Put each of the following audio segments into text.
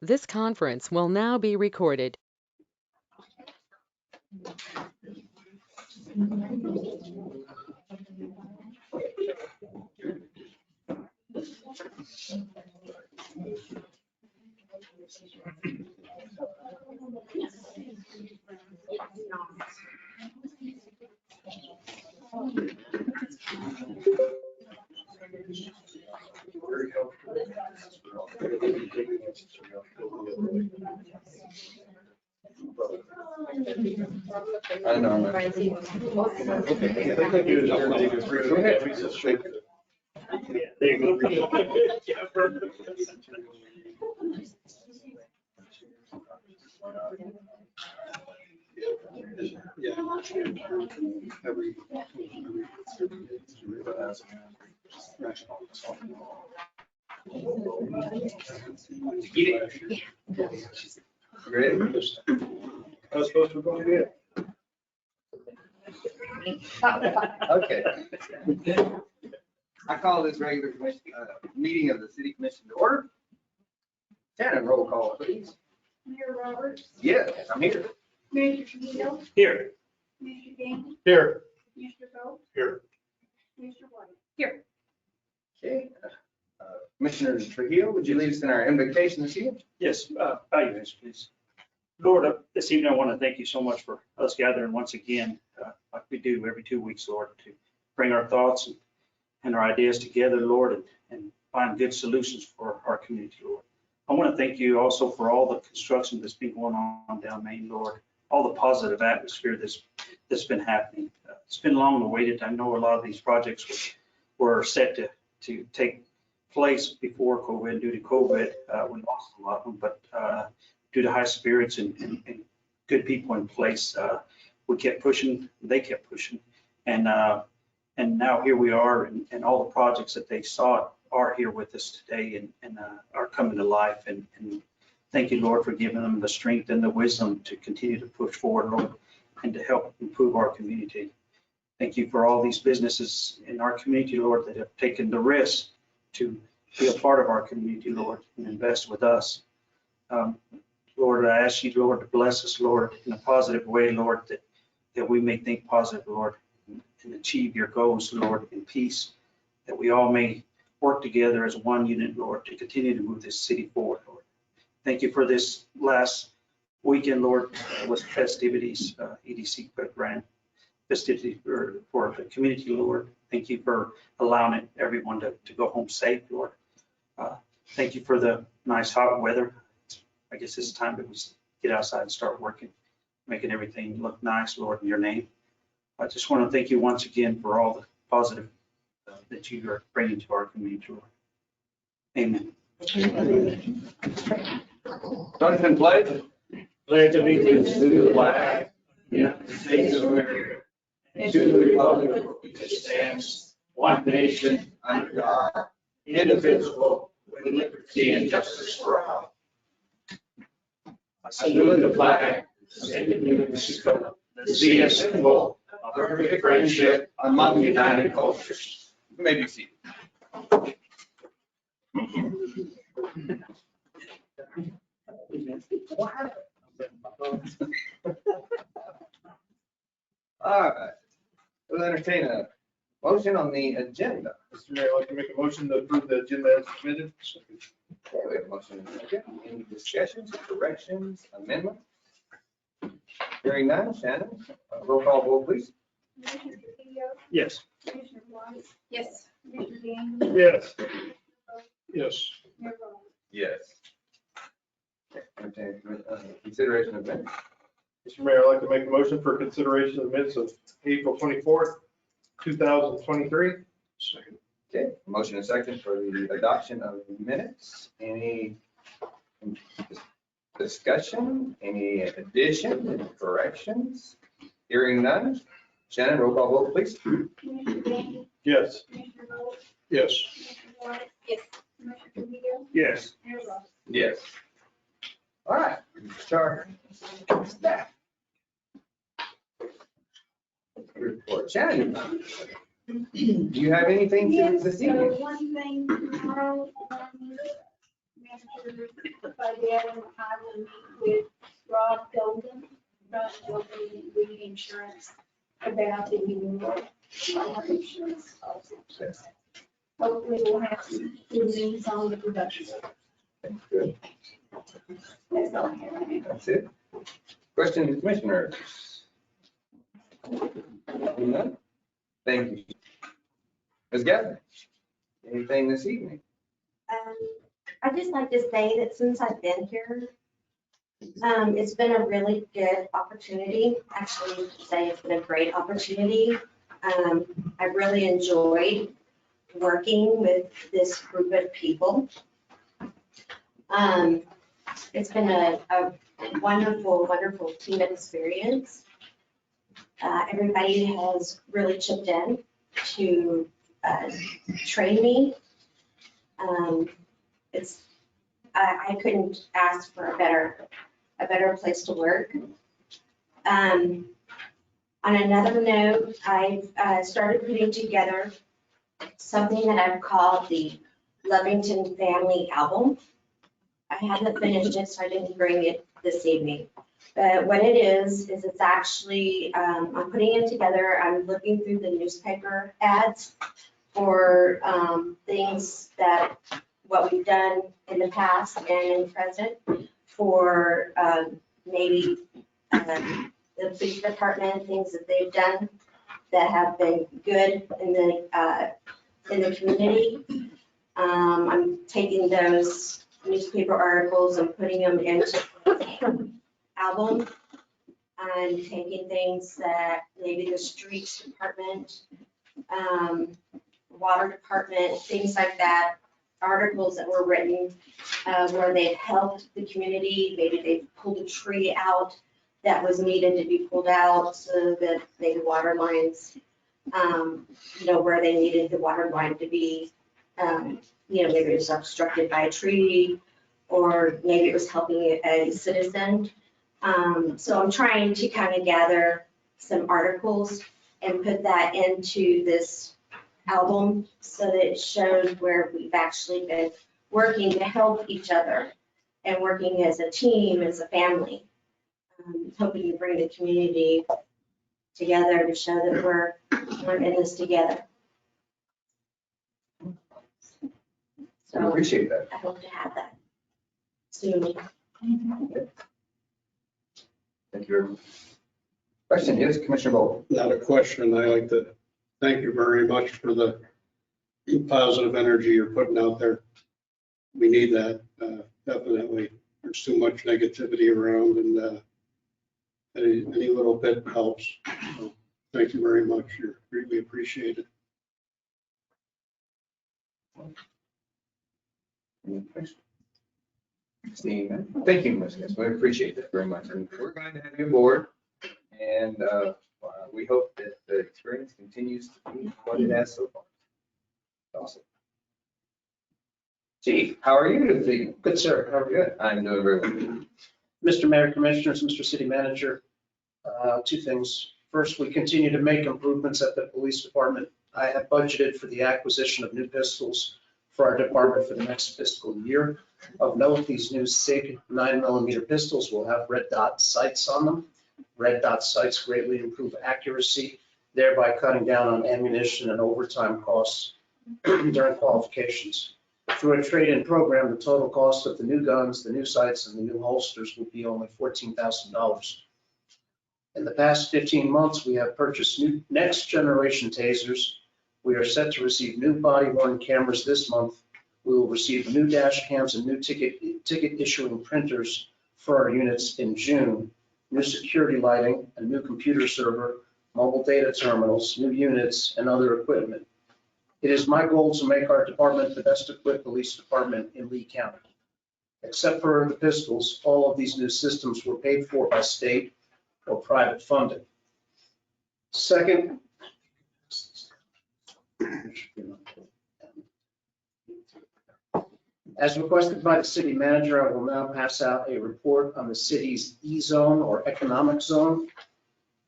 This conference will now be recorded. I know. There you go. Ready? I was supposed to go get. Okay. I call this regular meeting of the city commission to order. Shannon, roll call, please. Mayor Roberts, Yes, I'm here. Commissioner Trujillo, Here. Commissioner Gandy, Here. Commissioner Bowe, Here. Commissioner White. Here. Okay. Commissioner Trujillo, would you lead us in our invocation this evening? Yes, bow your heads, please. Lord, this evening I want to thank you so much for us gathering once again, like we do every 2 weeks, Lord, to bring our thoughts and our ideas together, Lord, and find good solutions for our community, Lord. I want to thank you also for all the construction that's been going on down Main, Lord, all the positive atmosphere that's been happening. It's been long awaited. I know a lot of these projects were set to take place before COVID. Due to COVID, we lost a lot of them, but due to high spirits and good people in place, we kept pushing, they kept pushing. And now here we are, and all the projects that they sought are here with us today and are coming to life. And thank you, Lord, for giving them the strength and the wisdom to continue to push forward, Lord, and to help improve our community. Thank you for all these businesses in our community, Lord, that have taken the risk to be a part of our community, Lord, and invest with us. Lord, I ask you, Lord, to bless us, Lord, in a positive way, Lord, that we may think positive, Lord, and achieve your goals, Lord, in peace, that we all may work together as one unit, Lord, to continue to move this city forward, Lord. Thank you for this last weekend, Lord, with festivities, EDC grant festivities for the community, Lord. Thank you for allowing everyone to go home safe, Lord. Thank you for the nice hot weather. I guess it's time that we get outside and start working, making everything look nice, Lord, in your name. I just want to thank you once again for all the positive that you are bringing to our community, Lord. Amen. Jonathan, pledge. Pledge allegiance to the flag of the United States of America and to the republic for which it stands, one nation, under God, indivisible, with liberty and justice for all. I salute the flag of the state of New Mexico, the sea a symbol of perfect friendship among united cultures. You may be seated. All right, we'll entertain a motion on the agenda. Mr. Mayor, I'd like to make a motion to approve the agenda as submitted. Okay, we have a motion and a second. Any discussions, corrections, amendments? Hearing none, Shannon, roll call vote, please. Commissioner Trujillo, Yes. Commissioner White, Yes. Commissioner Gandy, Yes. Yes. Mayor Roberts. Yes. Okay, entertain, consideration of minutes. Mr. Mayor, I'd like to make a motion for consideration of minutes of April 24th, 2023. Second. Okay, motion and second for the adoption of the minutes. Any discussion, any addition, corrections? Hearing none. Shannon, roll call vote, please. Commissioner Gandy, Yes. Commissioner Bowe, Yes. Commissioner White, Yes. Commissioner Trujillo, Yes. Mayor Roberts. Yes. All right, Charter. Staff. Report. Shannon, do you have anything to Yes, this so evening? one thing tomorrow, Manager, by then I will meet with Rod Golden, the insurance, about the new life insurance policy. Hopefully we'll have some good news on the production. Good. That's all I have. That's it. Question to commissioners? None? Thank you. Ms. Gaffney, anything this evening? I'd just like to say that since I've been here, it's been a really good opportunity. Actually, I should say it's been a great opportunity. I really enjoyed working with this group of people. It's been a wonderful, wonderful team experience. Everybody has really chipped in to train me. I couldn't ask for a better place to work. On another note, I've started putting together something that I've called the Lovington Family Album. I haven't finished it, so I didn't bring it this evening. But what it is it's actually, I'm putting it together, I'm looking through the newspaper ads for things that, what we've done in the past and in present for maybe the police department, things that they've done that have been good in the community. I'm taking those newspaper articles and putting them into an album. I'm taking things that maybe the streets department, water department, things like that, articles that were written where they've helped the community. Maybe they've pulled a tree out that was needed to be pulled out so that maybe water lines, where they needed the water line to be, maybe it was obstructed by a tree, or maybe it was helping a citizen. So I'm trying to kind of gather some articles and put that into this album so that it shows where we've actually been working to help each other and working as a team, as a family, hoping to bring the community together to show that we're in this together. I So appreciate that. I hope to have that soon. Thank you very much. Question, yes, Commissioner Bowe. Not a question. I like to thank you very much for the positive energy you're putting out there. We need that, definitely. There's too much negativity around, and any little bit helps. So thank you very much. You're greatly appreciated. Any questions? Steve, thank you, Ms. Gaffney. We appreciate that very much. And we're glad to have you aboard. And we hope that the experience continues to be what it has so far. Awesome. Chief, how are you this evening? Good, sir. How are you? Good. I'm doing very well. Mr. Mayor, Commissioners, Mr. City Manager, two things. First, we continue to make improvements at the police department. I have budgeted for the acquisition of new pistols for our department for the next fiscal year. Of note, these new SIG 9mm pistols will have red dot sights on them. Red dot sights greatly improve accuracy, thereby cutting down on ammunition and overtime costs during qualifications. Through a trade-in program, the total cost of the new guns, the new sights, and the new holsters will be only $14,000. In the past 15 months, we have purchased new next-generation tasers. We are set to receive new body-worn cameras this month. We will receive new dash cams and new ticket issuing printers for our units in June. New security lighting, a new computer server, mobile data terminals, new units, and other equipment. It is my goal to make our department the best equipped police department in Lee County. Except for the pistols, all of these new systems were paid for by state or private funding. Second, as requested by the city manager, I will now pass out a report on the city's E-zone or economic zone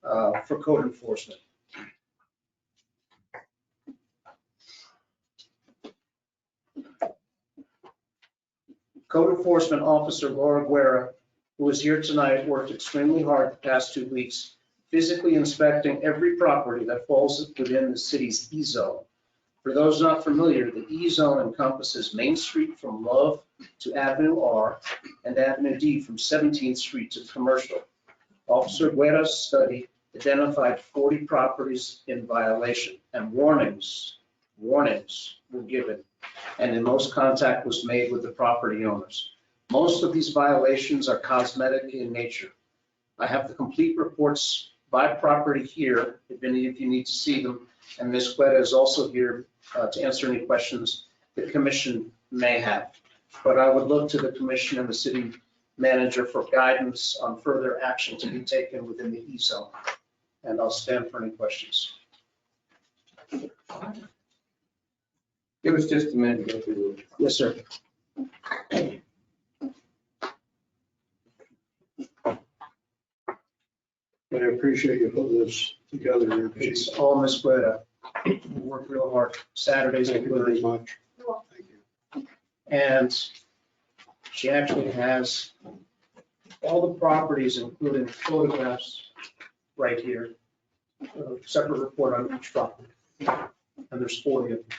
for code enforcement. Code Enforcement Officer Laura Guerra, who is here tonight, worked extremely hard the past 2 weeks, physically inspecting every property that falls within the city's E-zone. For those not familiar, the E-zone encompasses Main Street from Love to Avenue R and Avenue D from 17th Street to Commercial. Officer Guerra's study identified 40 properties in violation, and warnings were given, and the most contact was made with the property owners. Most of these violations are cosmetic in nature. I have the complete reports by property here, if any of you need to see them, and Ms. Guerra is also here to answer any questions the commission may have. But I would look to the commission and the city manager for guidance on further action to be taken within the E-zone. And I'll stand for any questions. Give us just a minute to go through. Yes, sir. But I appreciate you putting this together here. It's all Ms. Guerra. We work real hard, Saturdays Thank you very included. much. Thank you. And she actually has all the properties, including photographs, right here. A separate report on each property. And there's 40 of them.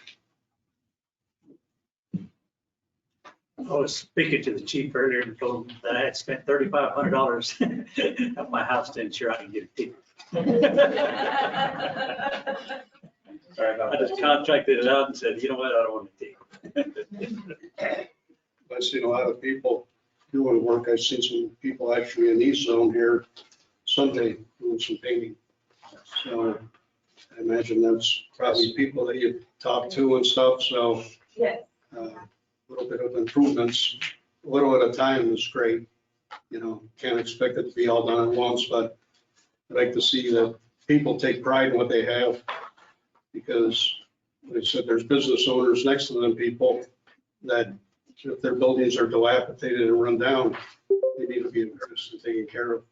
I was speaking to the chief earlier and told him that I had spent $3,500 at my house to ensure I could get a ticket. Sorry about I just that. contracted it out and said, you know what, I don't want a ticket. I've seen a lot of people doing work. I've seen some people actually in the East Zone here Sunday doing some painting. So I imagine that's probably people that you talk to and stuff, so. Yes. A little bit of improvements, a little at a time is great. You know, can't expect it to be all done at once, but I'd like to see that people take pride in what they have. Because, like I said, there's business owners next to them, people that if their buildings are dilapidated and run down, they need to be addressed and taken care of.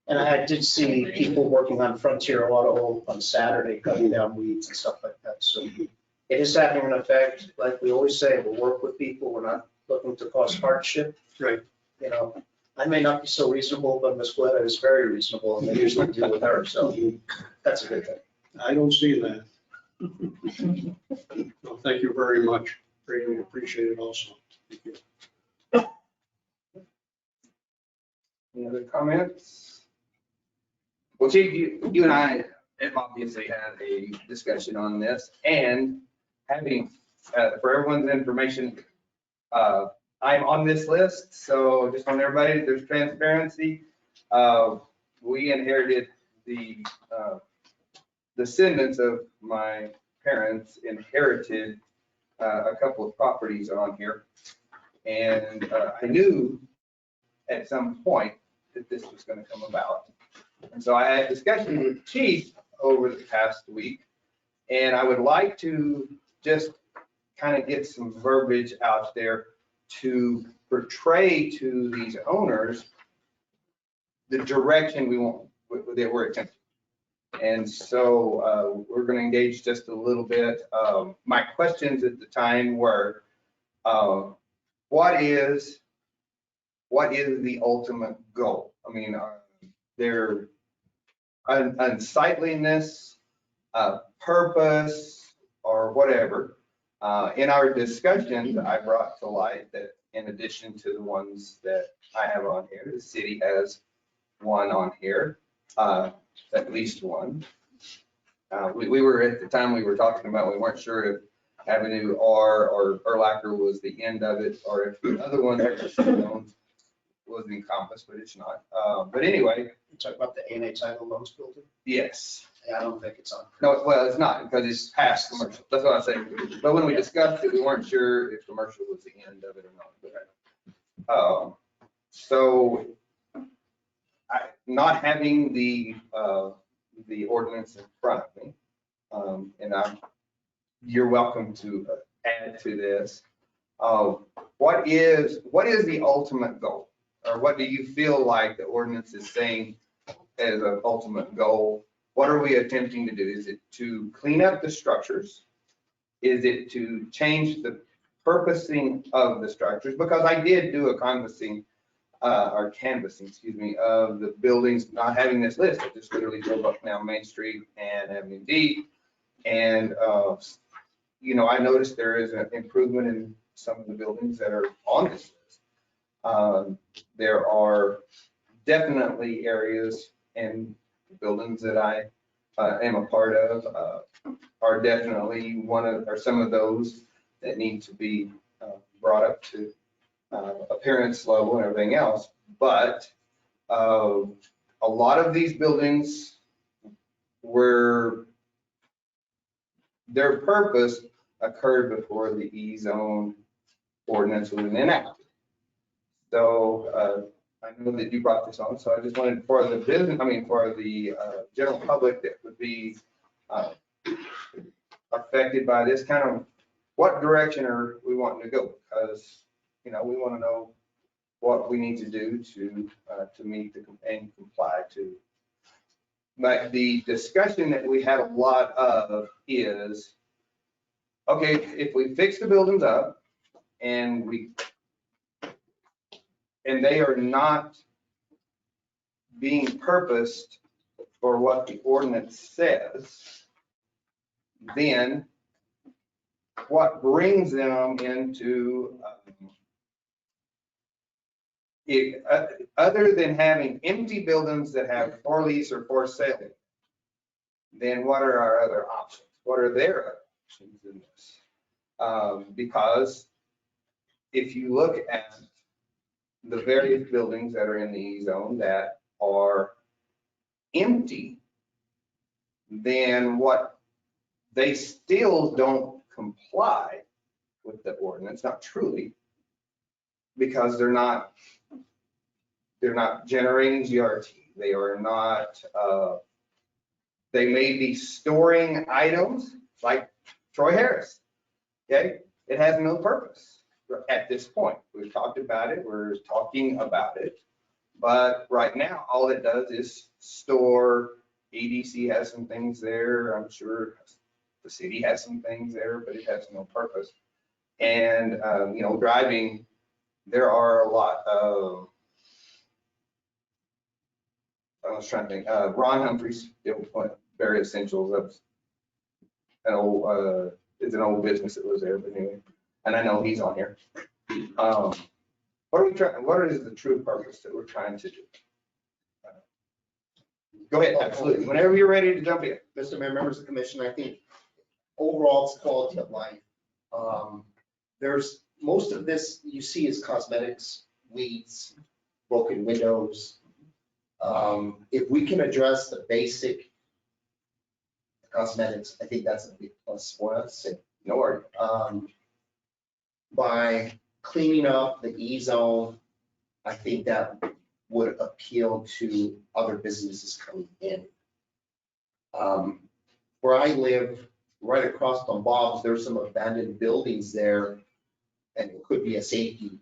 And I did see people working on Frontier Auto on Saturday, cutting down weeds and stuff like that. So it is having an effect. Like we always say, we'll work with people. We're not looking to cause hardship. Right. You know, I may not be so reasonable, but Ms. Guerra is very reasonable, and they usually deal with her. So that's a good thing. I don't see that. Well, thank you very much. Greatly appreciate it also. Thank you. Any other comments? Well, Chief, you and I have obviously had a discussion on this, and having, for everyone's information, I'm on this list, so just want everybody, there's transparency. We inherited the descendants of my parents inherited a couple of properties on here. And I knew at some point that this was going to come about. And so I had discussions with Chief over the past week, and I would like to just kind of get some verbiage out there to portray to these owners the direction we want, that we're attempting. And so we're going to engage just a little bit. My questions at the time were, what is the ultimate goal? I mean, their unsightliness, purpose, or whatever. In our discussions, I brought to light that in addition to the ones that I have on here, the city has one on here, at least one. We were at the time we were talking about, we weren't sure if Avenue R or Erlacher was the end of it, or if the other one was encompassed, but it's not. But anyway. You talk about the A&A Title Loans building? Yes. Yeah, I don't think it's on. No, well, it's not, because it's past commercial. That's what I say. But when we discussed it, we weren't sure if commercial was the end of it or not. So not having the ordinance in front of me, and you're welcome to add to this. What is the ultimate goal? Or what do you feel like the ordinance is saying as an ultimate goal? What are we attempting to do? Is it to clean up the structures? Is it to change the purposing of the structures, because I did do a canvassing, excuse me, of the buildings, not having this list. I just literally drove up now Main Street and Avenue D. And, I noticed there is an improvement in some of the buildings that are on this list. There are definitely areas and buildings that I am a part of, are definitely some of those that need to be brought up to appearance level and everything else. But a lot of these buildings their purpose occurred before the E-zone ordinance was enacted. So I know that you brought this on, so I just wanted for the general public that would be affected by this, kind of what direction are we wanting to go? Because, we want to know what we need to do to meet and comply to. But the discussion that we had a lot of is, okay, if we fix the buildings up and they are not being purposed for what the ordinance says, then what brings them into other than having empty buildings that have for lease or for sale, then what are our other options? What are their other options in this? Because if you look at the various buildings that are in the E-zone that are empty, then what they still don't comply with the ordinance, not truly, because they're not generating GRT. They are not, they may be storing items like Troy Harris. Okay, it has no purpose at this point. We've talked about it, we're talking about it, but right now, all it does is store. EDC has some things there, I'm sure the city has some things there, but it has no purpose. And, driving, there are a lot of, I was trying to think, Ron Humphreys, Very Essentials, that's an old, it's an old business that was there, but anyway, and I know he's on here. What is the true purpose that we're trying to do? Go ahead, absolutely, whenever you're ready to jump in. Mr. Mayor, members of the commission, I think overall it's quality of life. There's most of this you see is cosmetics, weeds, broken windows. If we can address the basic cosmetics, I think that's a big plus for us. No worry. By cleaning up the E-zone, I think that would appeal to other businesses coming in. Where I live, right across from Bob's, there's some abandoned buildings there, and it could be a safety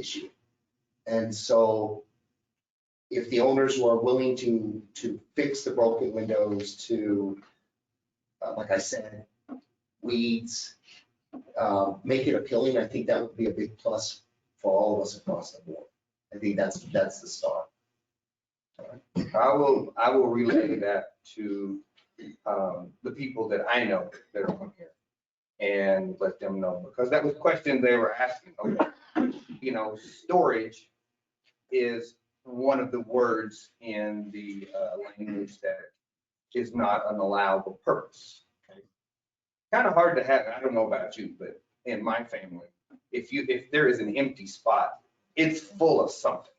issue. And so if the owners were willing to fix the broken windows, to, like I said, weeds, make it appealing, I think that would be a big plus for all of us across the board. I think that's the start. I will relay that to the people that I know that are on here and let them know, because that was questions they were asking. Okay, storage is one of the words in the language that is not an allowable purpose. Okay? Kind of hard to have. I don't know about you, but in my family, if there is an empty spot, it's full of something.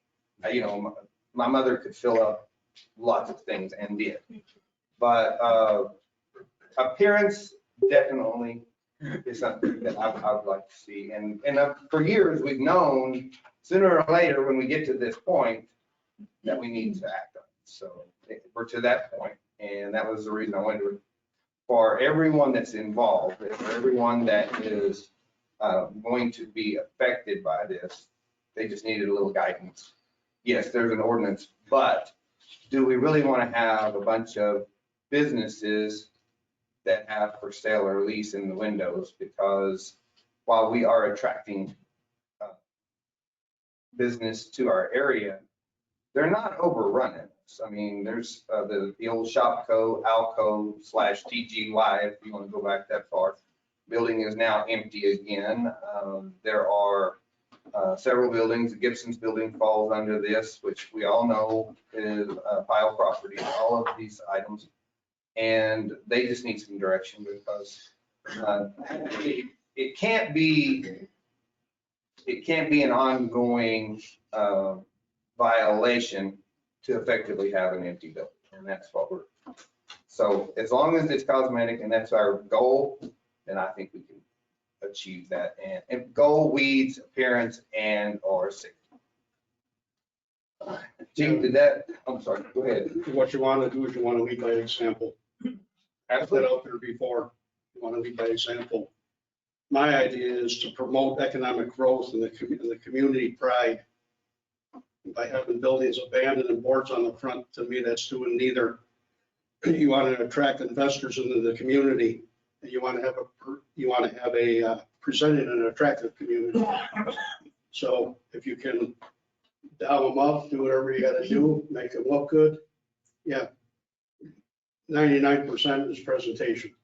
My mother could fill up lots of things and did, but appearance definitely is something that I would like to see. And for years, we've known sooner or later when we get to this point that we need to act on it. So we're to that point, and that was the reason I wanted to, for everyone that's involved, for everyone that is going to be affected by this, they just needed a little guidance. Yes, there's an ordinance, but do we really want to have a bunch of businesses that have for sale or lease in the windows? Because while we are attracting business to our area, they're not overrunning us. I mean, there's the old Shopco, Alco / TGY, if you want to go back that far. Building is now empty again. There are several buildings. The Gibson's building falls under this, which we all know is pile property, all of these items. And they just need some direction because it can't be an ongoing violation to effectively have an empty building. And that's what we're, so as long as it's cosmetic and that's our goal, then I think we can achieve that. And goal, weeds, appearance, and or safety. Chief, did that, I'm sorry, go ahead. What you want to do is you want to lead by example. I've said out there before, you want to lead by example. My idea is to promote economic growth and the community pride. By having buildings abandoned and boards on the front, to me, that's doing neither. You want to attract investors into the community, and you want to have a presented and attractive community. So if you can dial them up, do whatever you got to do, make them look good. Yeah. 99% is presentation.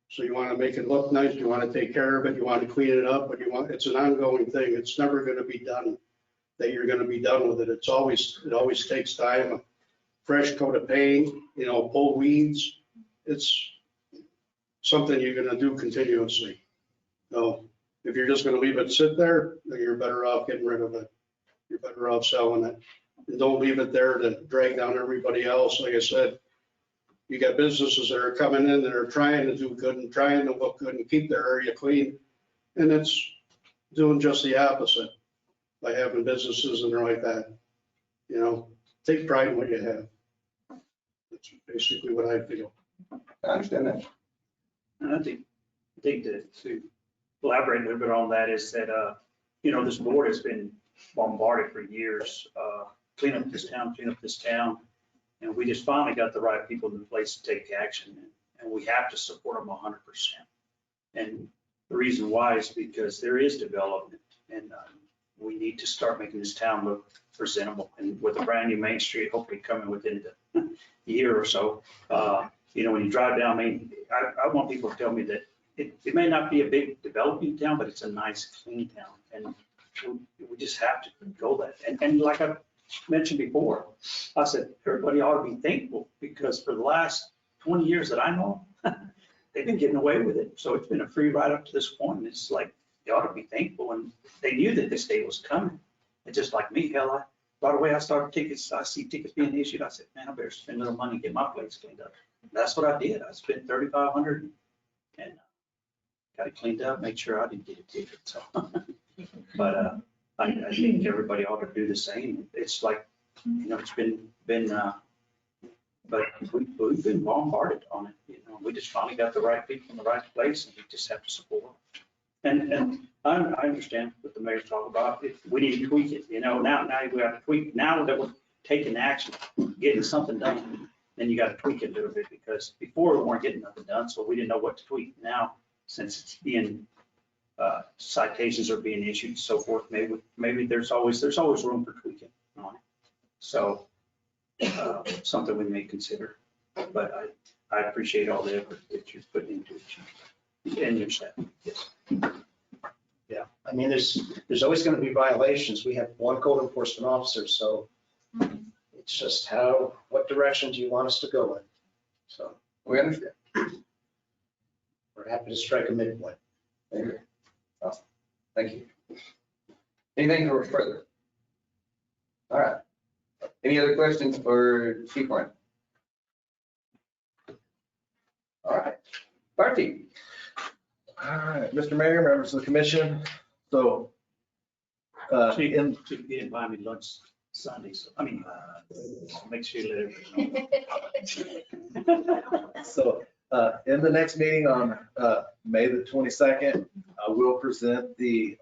So you want to make it look nice, you want to take care of it, you want to clean it up, but it's an ongoing thing. It's never going to be done that you're going to be done with it. It always takes time. A fresh coat of paint, pull weeds. It's something you're going to do continuously. So if you're just going to leave it sit there, then you're better off getting rid of it. You're better off selling it. And don't leave it there to drag down everybody else. Like I said, you got businesses that are coming in that are trying to do good and trying to look good and keep their area clean. And it's doing just the opposite by having businesses and like that. Take pride in what you have. That's basically what I feel. I understand that. And I think to elaborate a little bit on that is that, this board has been bombarded for years, clean up this town. And we just finally got the right people in place to take action, and we have to support them 100%. And the reason why is because there is development, and we need to start making this town look presentable. And with a brand new Main Street, hopefully coming within the year or so, when you drive down Main, I want people to tell me that it may not be a big developing town, but it's a nice, clean town. And we just have to go that. And like I mentioned before, I said, everybody ought to be thankful because for the last 20 years that I know, they've been getting away with it. So it's been a free ride up to this point. And it's like, they ought to be thankful. And they knew that this day was coming. And just like me, hell, right away I started tickets. I see tickets being issued. I said, man, I better spend a little money to get my place cleaned up. And that's what I did. I spent $3,500 and got it cleaned up, made sure I didn't get a ticket. So, but I think everybody ought to do the same. It's like, it's been, but we've been bombarded on it. We just finally got the right people in the right place, and we just have to support them. And I understand what the mayor's talking about. We need to tweak it. Now we have to tweak. Now that we're taking action, getting something done, then you got to tweak it a little bit because before we weren't getting nothing done, so we didn't know what to tweak. Now, since it's being citations are being issued and so forth, maybe there's always room for tweaking on it. So something we may consider, but I appreciate all the effort that you're putting into it and your staff. Yes. Yeah, I mean, there's always going to be violations. We have one code enforcement officer, so it's just what direction do you want us to go in? So We understand. we're happy to strike a midpoint. Thank you. Awesome. Thank you. Anything further? All right. Any other questions for Chief Ryan? All right. Barty. All right, Mr. Mayor, members of the commission. So, Chief, you didn't buy me lunch Sunday, so make sure you let in the next meeting on May the 22nd, I will present the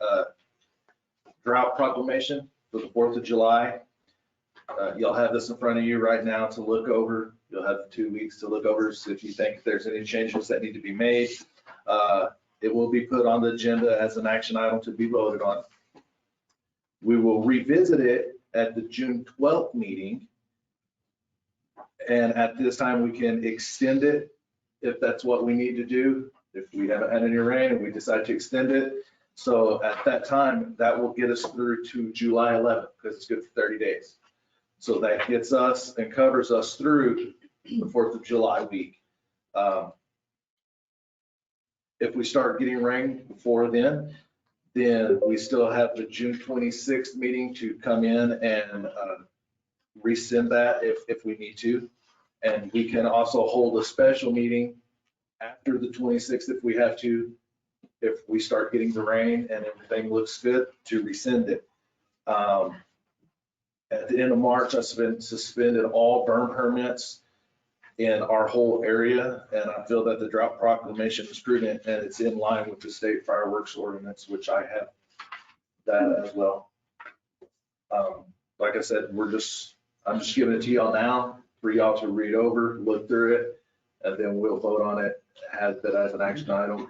drought proclamation for the 4th of July. You'll have this in front of you right now to look over. You'll have 2 weeks to look over, so if you think there's any changes that need to be made. It will be put on the agenda as an action item to be voted on. We will revisit it at the June 12th meeting. And at this time, we can extend it if that's what we need to do. If we haven't had any rain and we decide to extend it. So at that time, that will get us through to July 11th because it's good for 30 days. So that gets us and covers us through the 4th of July week. If we start getting rain before then we still have the June 26th meeting to come in and rescind that if we need to. And we can also hold a special meeting after the 26th if we have to, if we start getting the rain and everything looks good, to rescind it. At the end of March, I suspended all burn permits in our whole area, and I feel that the drought proclamation is prudent and it's in line with the state fireworks ordinance, which I have that as well. Like I said, I'm just giving it to y'all now for y'all to read over, look through it, and then we'll vote on it, have that as an action item.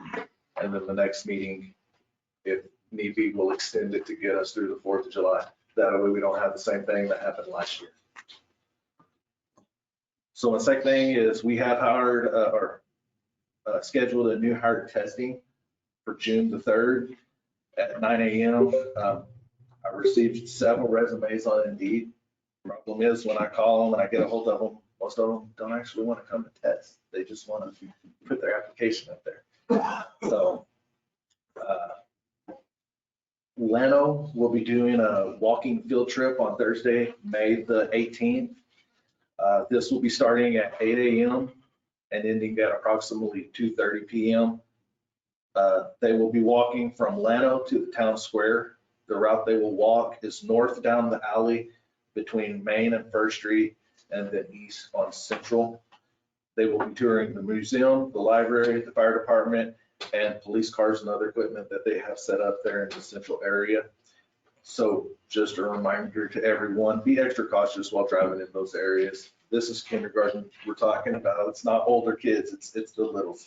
And then the next meeting, if need be, we'll extend it to get us through the 4th of July. That way we don't have the same thing that happened last year. So the second thing is we have hired or scheduled a new hire testing for June the 3rd at 9 a.m. I received several resumes on Indeed. Problem is when I call them and I get a hold of them, most of them don't actually want to come to test. They just want to put their application up there. So Leno will be doing a walking field trip on Thursday, May the 18th. This will be starting at 8 a.m. and ending at approximately 2:30 p.m. They will be walking from Leno to the town square. The route they will walk is north down the alley between Main and First Street, and then east on Central. They will be touring the museum, the library, the fire department, and police cars and other equipment that they have set up there in the central area. So just a reminder to everyone, be extra cautious while driving in those areas. This is kindergarten we're talking about. It's not older kids, it's the littles.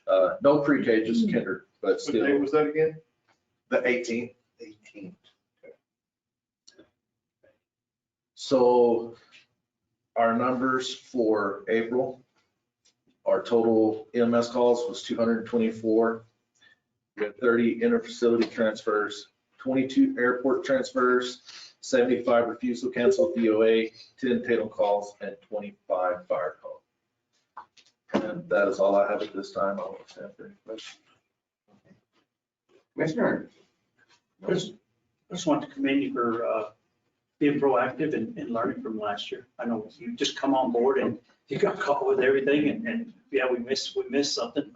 No pre-K, just kinder, but still. What day was that again? The 18th. So our numbers for April, our total EMS calls was 224. We had 30 interfacility transfers, 22 airport transfers, 75 refusal cancel DOA, 10 Tatum calls, and 25 fire calls. And that is all I have at this time. I'll stand for any questions. Commissioner. I just want to commend you for being proactive and learning from last year. I know you just come on board and you got caught with everything and yeah, we missed something.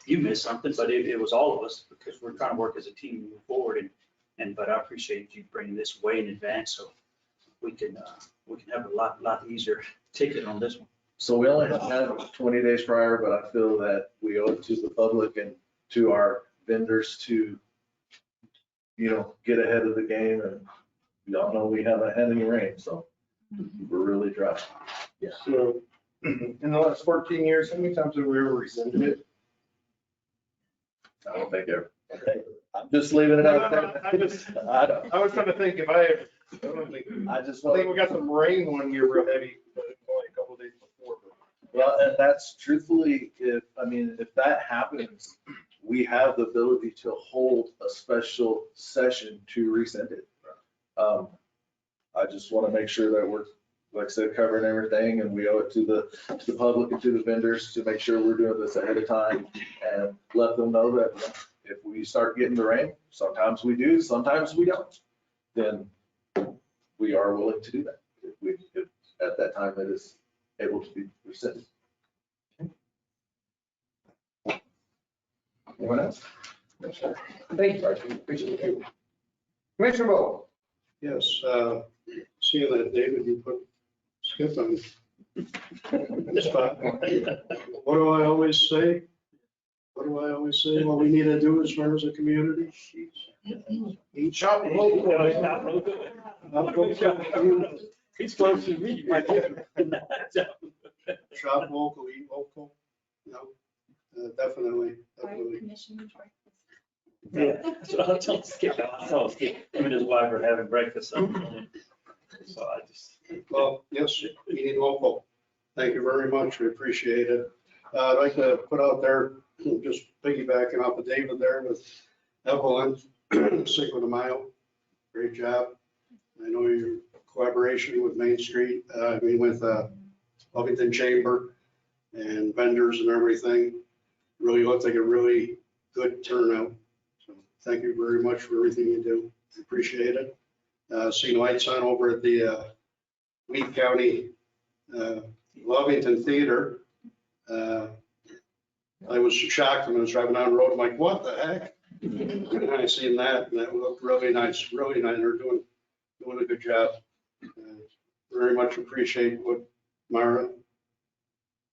You missed something, but it was all of us because we're trying to work as a team to move forward. But I appreciate you bringing this way in advance so we can have a lot easier ticket on this one. So we only have 20 days prior, but I feel that we owe it to the public and to our vendors to, get ahead of the game. And y'all know we haven't had any rain, so we're really dry. Yeah. So in the last 14 years, how many times have we ever rescinded it? I don't think ever. I'm just leaving it out there. I was trying to think if I don't think we got some rain one year real heavy, but only a couple of days before. Well, and that's truthfully, if that happens, we have the ability to hold a special session to rescind it. I just want to make sure that we're, like I said, covering everything, and we owe it to the public and to the vendors to make sure we're doing this ahead of time and let them know that if we start getting the rain, sometimes we do, sometimes we don't, then we are willing to do that. If at that time it is able to be rescinded. Anyone else? Thank you, Archie. Appreciate it. Commissioner Bowe. Yes, seeing that David, you put Skip on the spot. What do I always say? What we need to do as far as a community? Eat shop local. He's close to me. Shop local, eat local. No, definitely. Right, Commissioner. Yeah, that's what I told Skip. I told Skip, him and his wife are having breakfast. So I just. Well, yes, we need local. Thank you very much. We appreciate it. I'd like to put out there, just piggybacking off of David there with Evelyn, Cinco de Mayo. Great job. I know your collaboration with Main Street, with Lovington Chamber and vendors and everything. Really looked like a really good turnout. So thank you very much for everything you do. Appreciate it. Seeing lights on over at the Lee County Lovington Theater. I was shocked when I was driving down the road. I'm like, what the heck? And I seen that, and that looked really nice, really nice. They're doing a good job. Very much appreciate what Mara,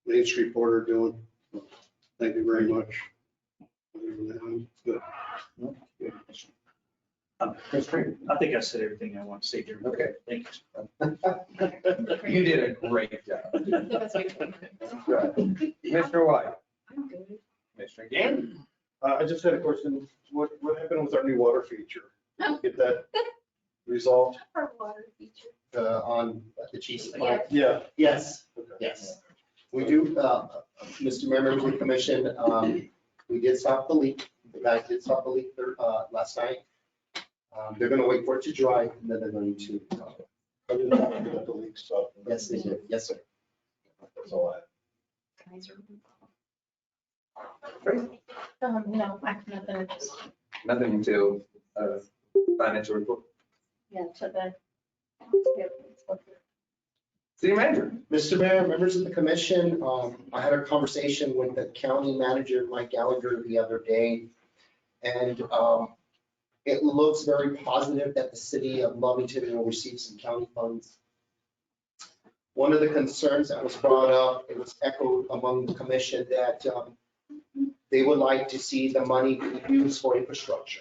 Main Street Board are doing. Thank you very much. Good. I think I said everything I want to say, Jeremy. Okay. Thank you. You did a great job. Mr. White. I'm good. Mr. Gann. I just had a question. What happened with our new water feature? Get that resolved? Our water feature. On the chief's. Yeah. Yeah. Yes, yes. We do, Mr. Mayor, members of the commission, we did stop the leak. The guys did stop the leak last night. They're gonna wait for it to dry and then they're going to. I didn't know about the leak stuff. Yes, they did. Yes, sir. That's all I had. Guys are. No, I have nothing. Nothing until financial report. Yeah, to the. City manager. Mr. Mayor, members of the commission, I had a conversation with the county manager, Mike Gallagher, the other day. And it looks very positive that the city of Lovington will receive some county funds. One of the concerns that was brought up, it was echoed among the commission that they would like to see the money be used for infrastructure.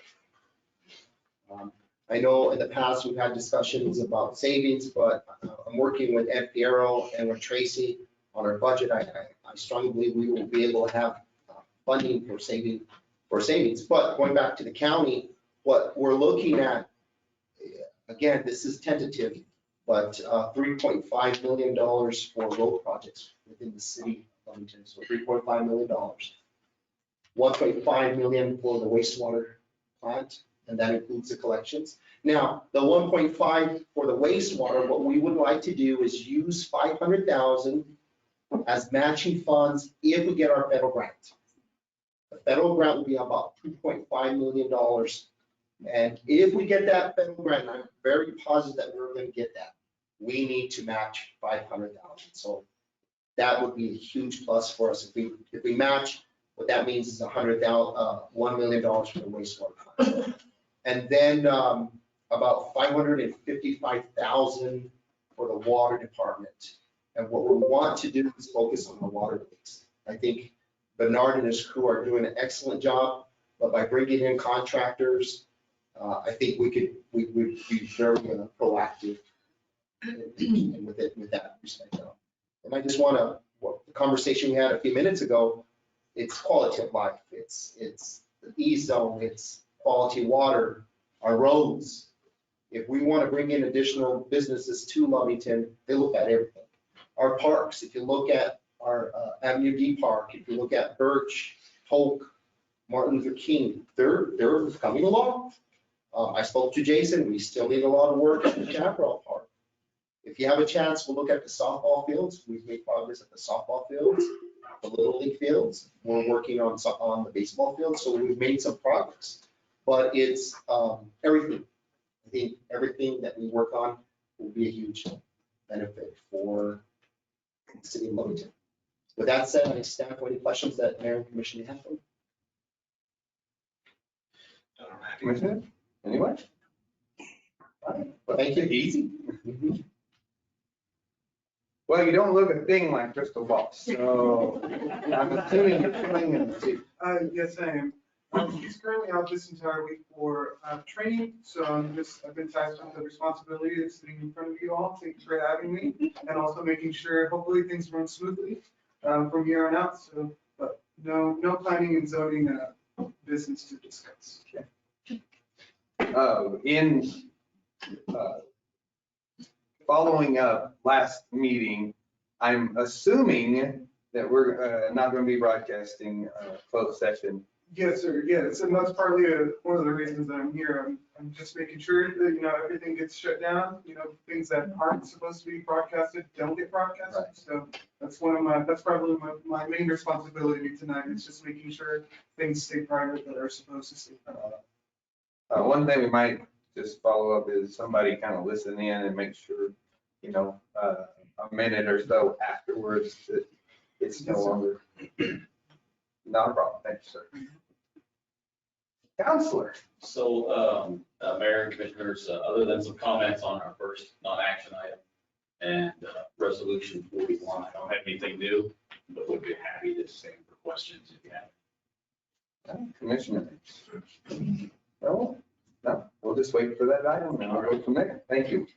I know in the past we've had discussions about savings, but I'm working with Ed Piero and with Tracy on our budget. I strongly believe we will be able to have funding for savings. But going back to the county, what we're looking at, again, this is tentative, but $3.5 million for road projects within the city of Lovington. So $3.5 million. $1.5 million for the wastewater plant, and that includes the collections. Now, the 1.5 for the wastewater, what we would like to do is use 500,000 as matching funds if we get our federal grant. The federal grant will be about $2.5 million. And if we get that federal grant, I'm very positive that we're going to get that. We need to match 500,000. So that would be a huge plus for us. If we match, what that means is $1 million for the wastewater plant. And then about 555,000 for the water department. And what we want to do is focus on the water leaks. I think Bernard and his crew are doing an excellent job, but by bringing in contractors, I think we would be very proactive with that respect. And I just want to, the conversation we had a few minutes ago, it's quality of life. It's the E-zone, it's quality water, our roads. If we want to bring in additional businesses to Lovington, they look at everything. Our parks, if you look at our Avenue D Park, if you look at Birch, Polk, Martin Luther King, they're coming along. I spoke to Jason, we still need a lot of work at the Chaparral Park. If you have a chance, we'll look at the softball fields. We've made progress at the softball fields, the Little League fields. We're working on the baseball fields, so we've made some progress. But it's everything. I think everything that we work on will be a huge benefit for the city of Lovington. With that said, I stand for any questions that Mayor and Commission have. Commissioner, anyone? But thank you. Easy. Well, you don't look a thing like Crystal Ball, so I'm assuming you're filling in the seat. Yes, I am. He's currently out this entire week for training, so I've been tasked with the responsibility of sitting in front of you all. Thank you for having me, and also making sure hopefully things run smoothly from here on out. So, but no planning and zoning business to discuss. In following up last meeting, I'm assuming that we're not going to be broadcasting closed session. Yes, sir, yes, and that's partly one of the reasons that I'm here. I'm just making sure that, everything gets shut down, things that aren't supposed to be broadcasted don't get broadcasted. So that's probably my main responsibility tonight, is just making sure things stay private that are supposed to stay private. One thing we might just follow up is somebody kind of listen in and make sure, a minute or so afterwards that it's no longer. Not a problem. Thank you, sir. Counselor. So, Mayor and Commissioners, other than some comments on our first non-action item and Resolution 41, I don't have anything new, but would be happy to stand for questions if you have. Commissioner. No, we'll just wait for that item and we'll go from there. Thank you.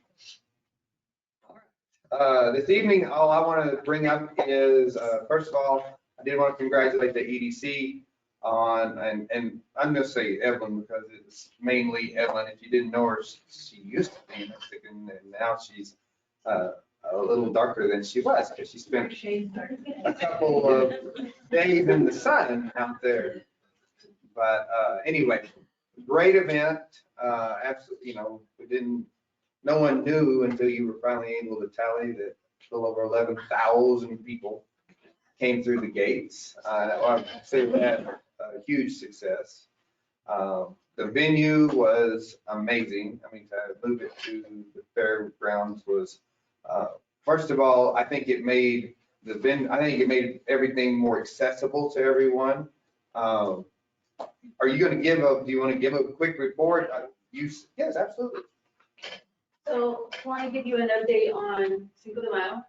This evening, all I want to bring up is, first of all, I did want to congratulate the EDC on, and I'm going to say Evelyn because it's mainly Evelyn. If you didn't know her, she used to be Mexican and now she's a little darker than she was because she spent a couple of days in the sun out there. But anyway, great event. Absolutely, no one knew until you were finally able to tally that a little over 11,000 people came through the gates. I'd say we had a huge success. The venue was amazing. I mean, to move it to the fairgrounds was, first of all, I think it made everything more accessible to everyone. Are you going to do you want to give a quick report? Yes, absolutely. So I want to give you an update on Cinco de Mayo.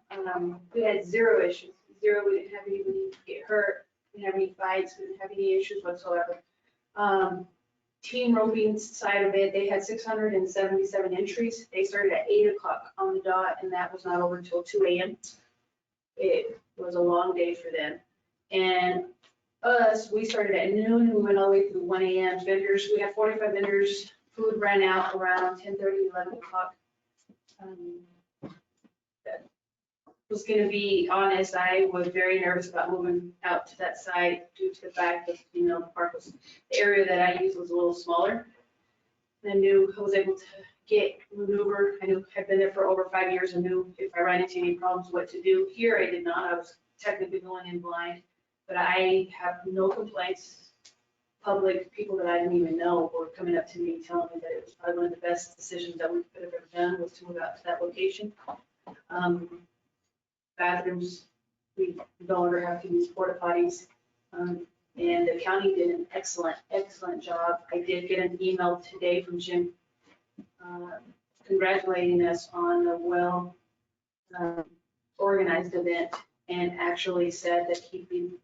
We had 0 issues. 0, we didn't have anybody get hurt, we didn't have any fights, we didn't have any issues whatsoever. Team roping side of it, they had 677 entries. They started at 8 o'clock on the dot, and that was not over until 2 a.m. It was a long day for them. And us, we started at noon and we went all the way through 1 a.m. Vendors, we had 45 vendors. Food ran out around 10:30, 11 o'clock. That was going to be honest, I was very nervous about moving out to that side due to the fact that, the park was, the area that I used was a little smaller. I knew I was able to maneuver. I knew I'd been there for over 5 years and knew if I ran into any problems, what to do. Here, I did not. I was technically going in blind, but I have no complaints. Public people that I didn't even know were coming up to me telling me that it was probably one of the best decisions that we could have ever done was to move out to that location. Bathrooms, we no longer have to use porta potties. And the county did an excellent job. I did get an email today from Jim congratulating us on a well organized event, and actually said that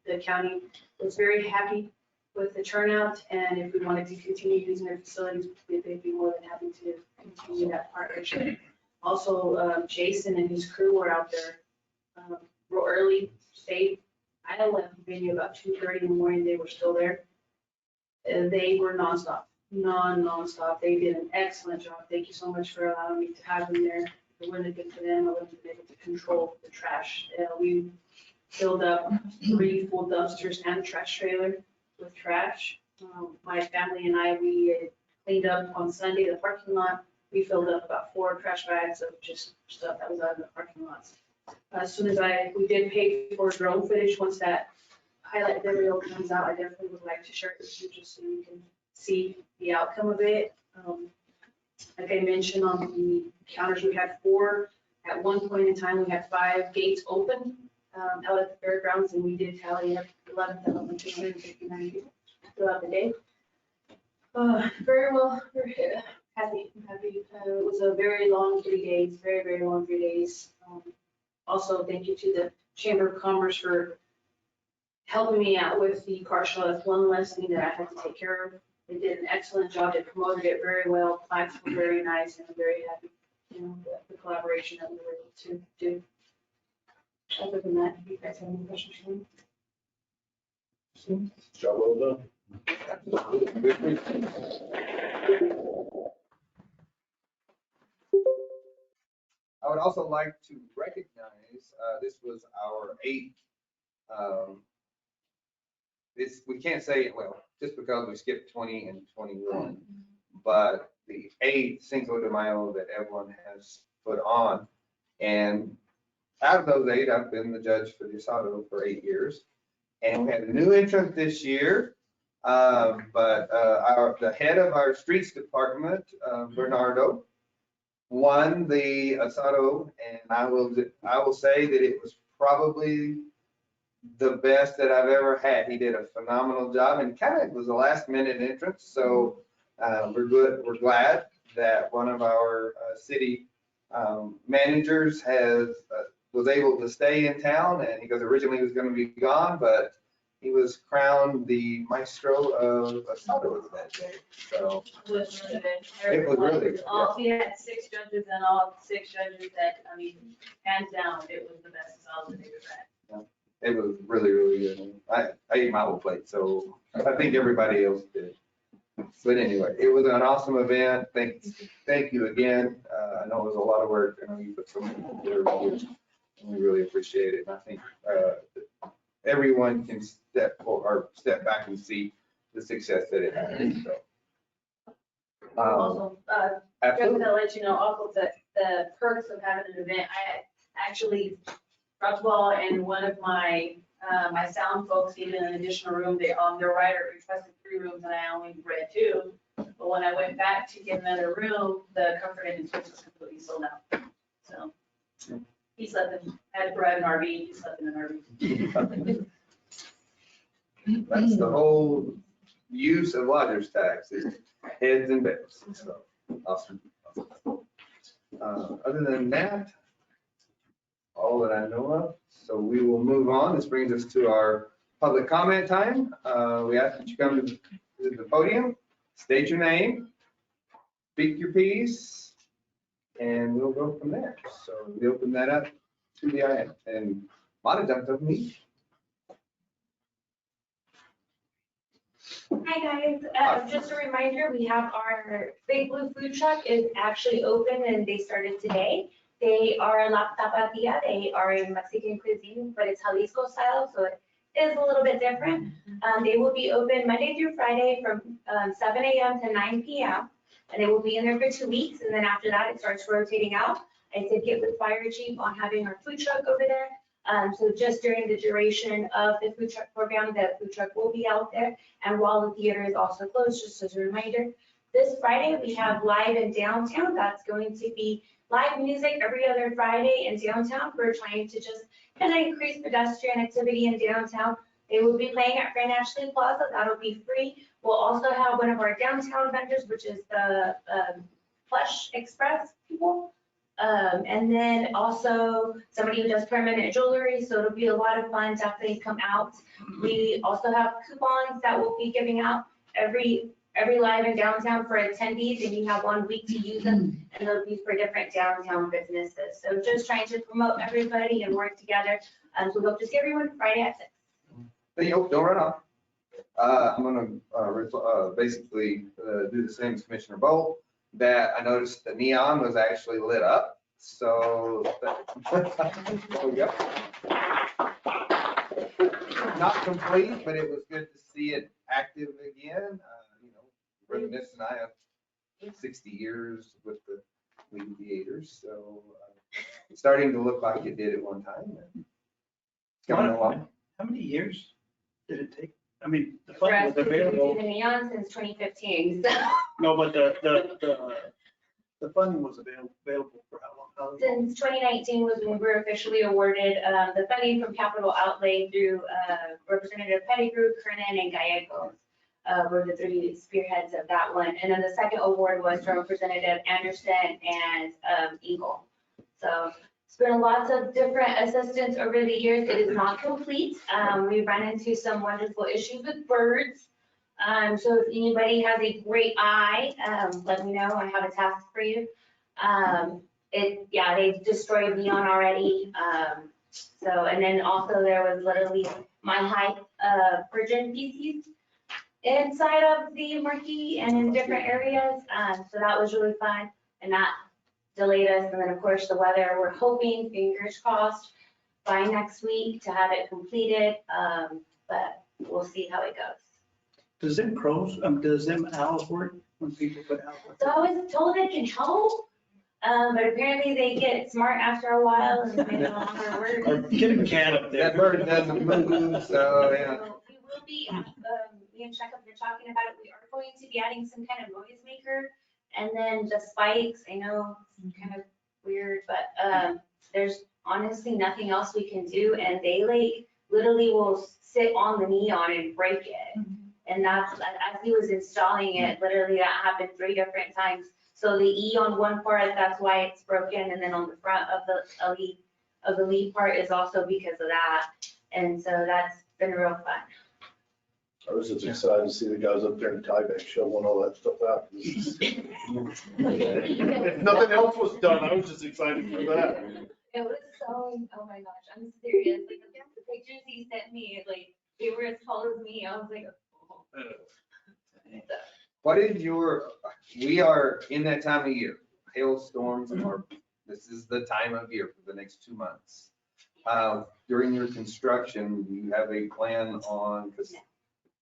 the county was very happy with the turnout, and if we wanted to continue using their facilities, they'd be more than happy to continue that partnership. Also, Jason and his crew were out there real early, stayed. I left the venue about 2:30 in the morning, they were still there. And they were nonstop. They did an excellent job. Thank you so much for allowing me to have them there. If it wouldn't have been for them, I wouldn't have been able to control the trash. We filled up 3 full dumpsters and a trash trailer with trash. My family and I, we cleaned up on Sunday the parking lot. We filled up about 4 trash bags of just stuff that was out of the parking lots. As soon as we did pay for drone footage, once that highlight video comes out, I definitely would like to share it with you just so you can see the outcome of it. Like I mentioned on the counters, we had 4. At one point in time, we had 5 gates open out at the fairgrounds, and we did tally up 11,259 people throughout the day. Very well, very happy. It was a very long 3 days, very long 3 days. Also, thank you to the Chamber of Commerce for helping me out with the car show. That's one less thing that I had to take care of. They did an excellent job. They promoted it very well. Plaques were very nice, and I'm very happy, the collaboration that we were able to do. Other than that, do you guys have any questions for me? Job well done. Absolutely. We appreciate it. I would also like to recognize, this was our 8th, we can't say, well, just because we skipped 20 and 21, but the 8th Cinco de Mayo that Evelyn has put on. And out of those 8, I've been the judge for the Asado for 8 years. And we had a new entrant this year, but the head of our streets department, Bernardo, won the Asado, and I will say that it was probably the best that I've ever had. He did a phenomenal job, and kind of was a last minute entrance. So we're good. We're glad that one of our city managers was able to stay in town, and because originally he was going to be gone, but he was crowned the maestro of Asado that day. So It was really good. it was really good. We had 6 judges, and all 6 judges that, I mean, hands down, it was the best salad they've ever had. It was really, really good. I ate my whole plate, so I think everybody else did. But anyway, it was an awesome event. Thank you again. I know it was a lot of work. I know you put so much into it. We really appreciate it. And I think everyone can step back and see the success that it had. So. Also, just Absolutely. to let you know, also the perks of having an event, I actually, first of all, and one of my sound folks needed an additional room. Their writer requested 3 rooms and I only read 2. But when I went back to get another room, the Comfort Inn was completely sold out. So he slept in, had to drive an RV, he slept in an RV. That's the whole use of lodger's tax, is heads and beds. So, awesome. Other than that, all that I know of. So we will move on. This brings us to our public comment time. We ask that you come to the podium, state your name, speak your piece, and we'll go from there. So we open that up to the IM. And Mata jumped up me. Hi guys, just a reminder, we have our Big Blue food truck is actually open and they started today. They are La Tapatia, they are a Mexican cuisine, but it's Jalisco style, so it is a little bit different. They will be open Monday through Friday from 7 a.m. to 9 p.m. And they will be in there for 2 weeks, and then after that, it starts rotating out. I did get with Fire Chief on having our food truck over there. So just during the duration of the food truck program, the food truck will be out there. And while the theater is also closed, just as a reminder, this Friday we have live in downtown. That's going to be live music every other Friday in downtown. We're trying to just kind of increase pedestrian activity in downtown. They will be playing at Grand Ashley Plaza. That'll be free. We'll also have one of our downtown vendors, which is the Plush Express people. And then also somebody who does permanent jewelry, so it'll be a lot of fun, definitely come out. We also have coupons that we'll be giving out every live in downtown for attendees, and you have 1 week to use them, and they'll be for different downtown businesses. So just trying to promote everybody and work together. So we'll just see everyone Friday at 6. Hey, don't run off. I'm gonna basically do the same as Commissioner Bolt, that I noticed the neon was actually lit up. So there we go. Not complete, but it was good to see it active again. Reminiscent, and I have 60 years with the League Theaters, so it's starting to look like it did at one time. It's coming along. How many years did it take? I mean, the For fund us was to be available. using the neon since 2015, so. No, but the funding was available for how long? Since 2019 was when we were officially awarded the funding from Capital Outlay through Representative Pettigrew, Kernan, and Gallegos were the 3 spearheads of that one. And then the second award was from Representative Anderson and Eagle. So it's been lots of different assistance over the years. It is not complete. We run into some wonderful issues with birds. So if anybody has a great eye, let me know. I have a task for you. They destroyed neon already. And then also there was literally my height virgin species. inside of the marquee and in different areas. So that was really fun and that delayed us. And then of course the weather, we're hoping, fingers crossed, by next week to have it completed. But we'll see how it goes. Does them crows, does them owls work when people put owls? So I was told it can help, but apparently they get smart after a while and they no longer work. Or get a cat up there. That bird doesn't move, so, yeah. So we will be, me and Chuck have been talking about it, we are going to be adding some kind of noise maker. And then the spikes, I know it's kind of weird, but there's honestly nothing else we can do. And they like literally will sit on the neon and break it. And that's, as he was installing it, literally that happened 3 different times. So the E on one part, that's why it's broken. And then on the front of the lead part is also because of that. And so that's been real fun. I was just excited to see the guys up there in Tyvek shoveling all that stuff out. If nothing else was done, I was just excited for that. It was so, oh my gosh, I'm serious. Like the pictures he sent me, like they were as tall as me. I was like, oh. What is we are in that time of year, hailstorms this is the time of year for the next 2 months. During your construction, do you have a plan on, because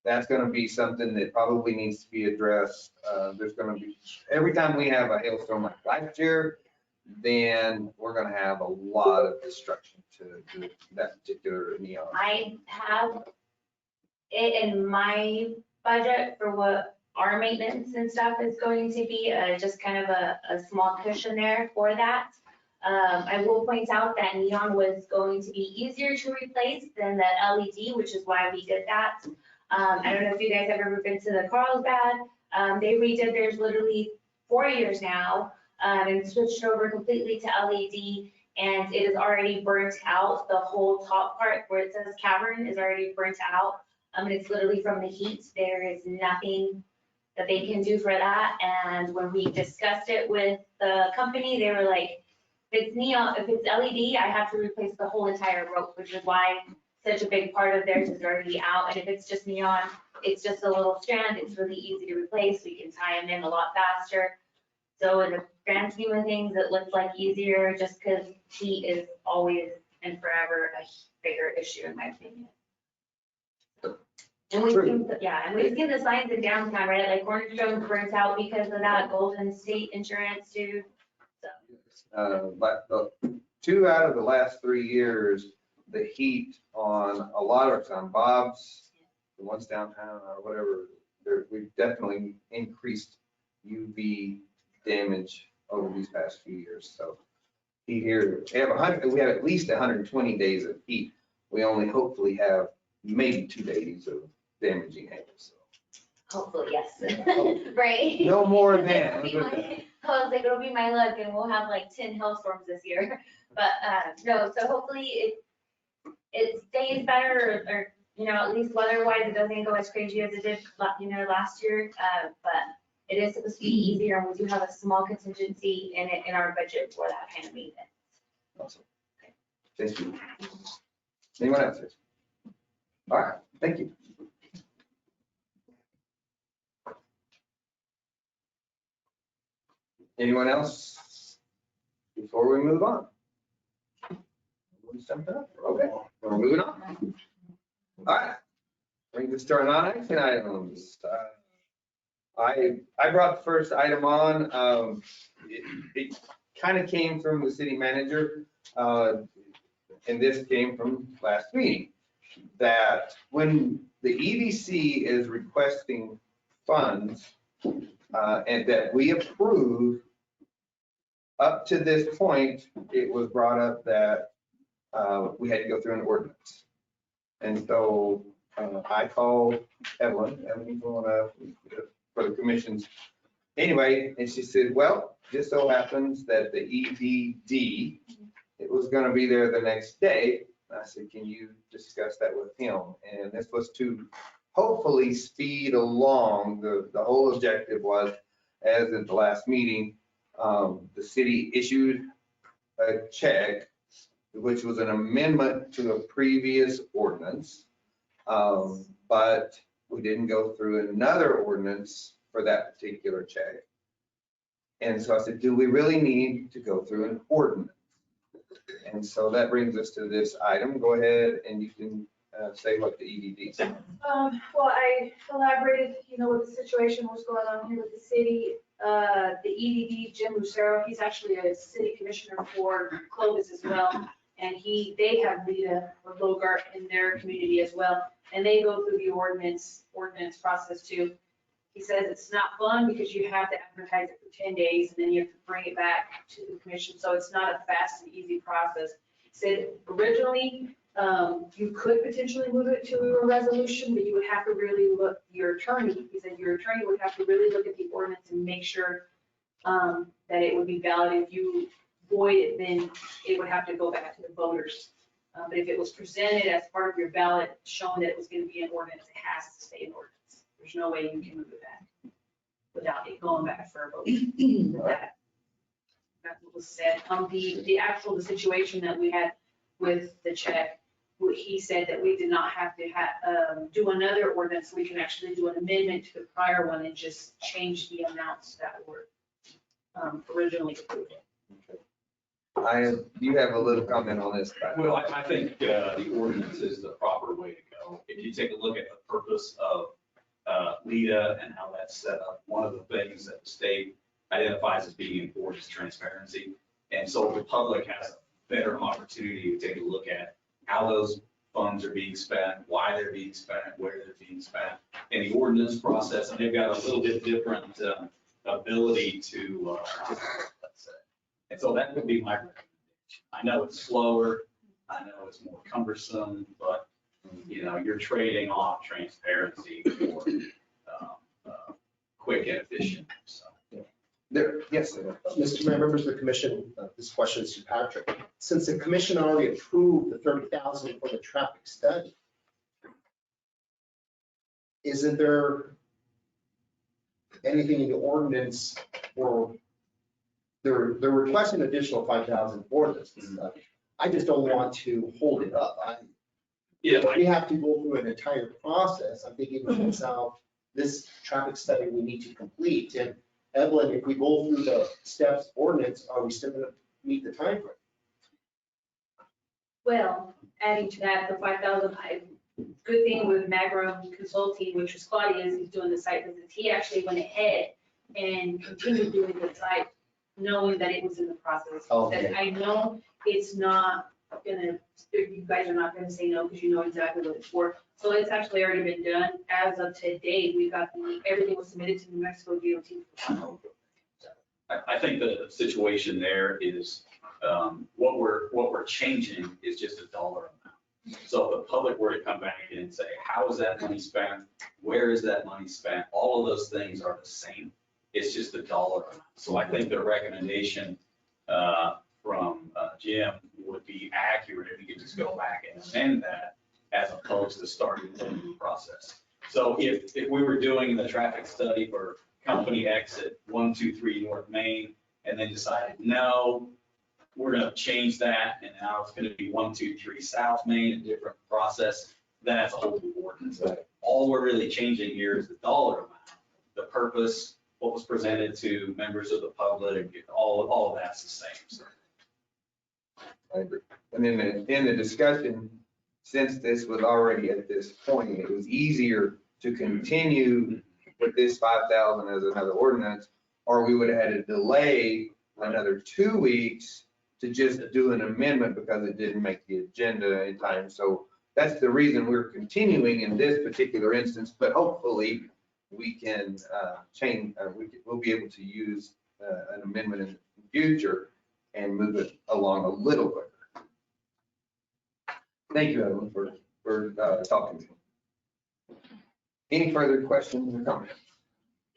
that's going to be something that probably needs to be addressed. There's going to be, every time we have a hailstorm like last year, then we're going to have a lot of destruction to that particular neon. I have it in my budget for what our maintenance and stuff is going to be, just kind of a small cushion there for that. I will point out that neon was going to be easier to replace than the LED, which is why we did that. I don't know if you guys have ever been to the Carlsbad. They redid theirs literally 4 years now and switched over completely to LED. And it is already burnt out. The whole top part where it says cavern is already burnt out. It's literally from the heat. There is nothing that they can do for that. And when we discussed it with the company, they were like, if it's neon, if it's LED, I have to replace the whole entire rope, which is why such a big part of theirs is already out. And if it's just neon, it's just a little strand. It's really easy to replace. We can tie them in a lot faster. So in the grand scheme of things, it looks like easier just because heat is always and forever a bigger issue in my opinion. And we've seen, and we've seen the signs in downtown, right? Like Cornerstone's burnt out because of that Golden State Insurance too. So. But 2 out of the last 3 years, the heat on a lot of on Bob's, the ones downtown or whatever, we've definitely increased UV damage over these past few years. So heat here, we have at least 120 days of heat. We only hopefully have maybe 2 days of damaging hail. So. Hopefully, yes. Right. No more than. I was like, it'll be my luck and we'll have like 10 hailstorms this year. But no, so hopefully it stays better or, at least weather-wise, it doesn't go as crazy as it did, last year. But it is supposed to be easier and we do have a small contingency in our budget for that kind of maintenance. Awesome. Thank you. Anyone else? All right, thank you. Anyone else before we move on? Okay, we're moving on. All right, bring this to our non-action items. I brought the first item on. It kind of came from the city manager, and this came from last meeting, that when the EDC is requesting funds and that we approve, up to this point, it was brought up that we had to go through an ordinance. And so I called Evelyn, for the commissions. Anyway, and she said, well, just so happens that the EDD, it was going to be there the next day. I said, can you discuss that with him? And this was to hopefully speed along. The whole objective was, as at the last meeting, the city issued a check, which was an amendment to a previous ordinance. But we didn't go through another ordinance for that particular check. And so I said, do we really need to go through an ordinance? And so that brings us to this item. Go ahead and you can say what the EDD said. Well, I elaborated, what the situation was going on here with the city. The EDD, Jim Lucero, he's actually a city commissioner for Clovis as well. And they have Lita or Bogart in their community as well. And they go through the ordinance process too. He says it's not fun because you have to advertise it for 10 days and then you have to bring it back to the commission. So it's not a fast and easy process. He said originally, you could potentially move it to a resolution, but you would have to really look, your attorney, he said your attorney would have to really look at the ordinance and make sure that it would be valid. If you void it, then it would have to go back to the voters. But if it was presented as part of your ballot, showing that it was going to be an ordinance, it has to stay an ordinance. There's no way you can move it back without it going back for a vote. That's what was said. The situation that we had with the check, he said that we did not have to do another ordinance. We can actually do an amendment to the prior one and just change the amounts that were originally approved. You have a little comment on this. Well, I think the ordinance is the proper way to go. If you take a look at the purpose of LEDA and how that's set up, one of the things that the state identifies as being important is transparency. And so the public has a better opportunity to take a look at how those funds are being spent, why they're being spent, where they're being spent, in the ordinance process. And they've got a little bit different ability to participate, let's say. And so that would be my recommendation. I know it's slower, I know it's more cumbersome, but you're trading off transparency for quick and efficient. So. Yes, Mr. Mayor, members of the commission, this question is to Patrick. Since the commission already approved the 30,000 for the traffic study, isn't there anything in the ordinance or they're requesting additional 5,000 for this study? I just don't want to hold it up. We have to go through an entire process. I'm thinking to myself, this traffic study we need to complete. And Evelyn, if we go through the steps ordinance, are we still going to meet the time frame? Well, adding to that, the 5,000, good thing with Magrum Consulting, which was Claudia, is he's doing the site visits. He actually went ahead and continued doing the site, knowing that it was in the process. Okay. That I know it's not gonna, you guys are not gonna say no because you know exactly what it's for. So it's actually already been done. As of today, we got everything was submitted to New Mexico DOT. I think the situation there is what we're changing is just a dollar amount. So if the public were to come back in and say, how is that money spent? Where is that money spent? All of those things are the same. It's just a dollar amount. So I think the recommendation from Jim would be accurate if we could just go back and amend that as opposed to starting a new process. So if we were doing the traffic study for company exit 123 North Main and then decided, no, we're going to change that and now it's going to be 123 South Main, a different process, then that's a whole new ordinance. All we're really changing here is the dollar amount, the purpose, what was presented to members of the public, all of that's the same. So. I agree. And then in the discussion, since this was already at this point, it was easier to continue with this 5,000 as another ordinance, or we would have had to delay another 2 weeks to just do an amendment because it didn't make the agenda in time. So that's the reason we're continuing in this particular instance, but hopefully we can change, we'll be able to use an amendment in the future and move it along a little quicker. Thank you, Evan, for talking to me. Any further questions or comments?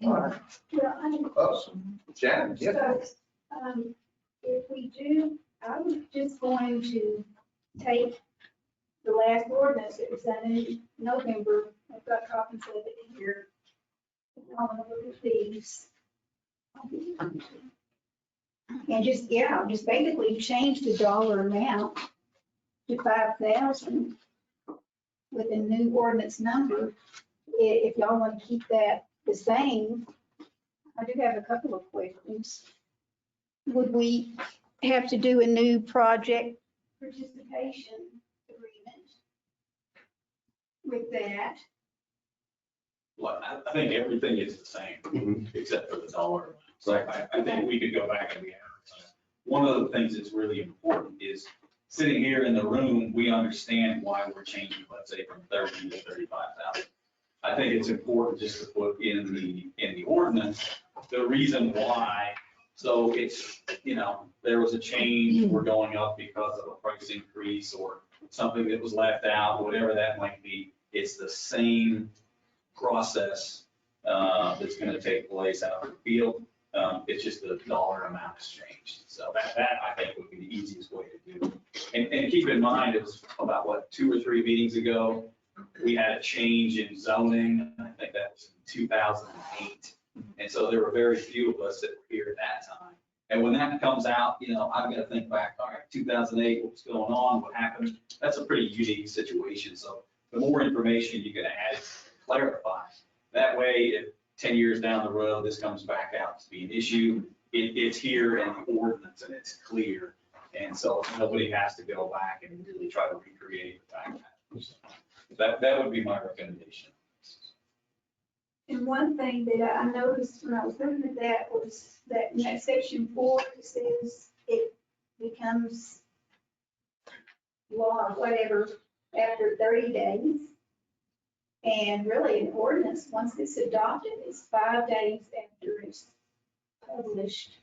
All right. Well, I have a Oh, question. Shannon, yes. So, if we do, I was just going to take the last ordinance that was done in November. I've got copies of it here. I'm gonna look at these. And just basically change the dollar amount to 5,000 with a new ordinance number if y'all want to keep that the same, I do have a couple of questions. Would we have to do a new project participation agreement with that? Well, I think everything is the same, except for the dollar. So I think we could go back and re-advertise. One of the things that's really important is sitting here in the room, we understand why we're changing, let's say, from 30 to 35,000. I think it's important just to put in the ordinance, the reason why. So it's, there was a change, we're going up because of a price increase or something that was left out, whatever that might be. It's the same process that's going to take place out in the field. It's just the dollar amount has changed. So that I think would be the easiest way to do it. And keep in mind, it was about 2 or 3 meetings ago, we had a change in zoning. I think that was in 2008. And so there were very few of us that were here at that time. And when that comes out, I've got to think back, all right, 2008, what's going on, what happened? That's a pretty unique situation. So the more information you can add, clarify. That way, if 10 years down the road, this comes back out to be an issue, it's here in the ordinance and it's clear. And so nobody has to go back and really try to recreate the fact that would be my recommendation. And one thing that I noticed when I was looking at that was that in that section 4, it says it becomes law or whatever after 30 days. And really an ordinance, once it's adopted, is 5 days after it's published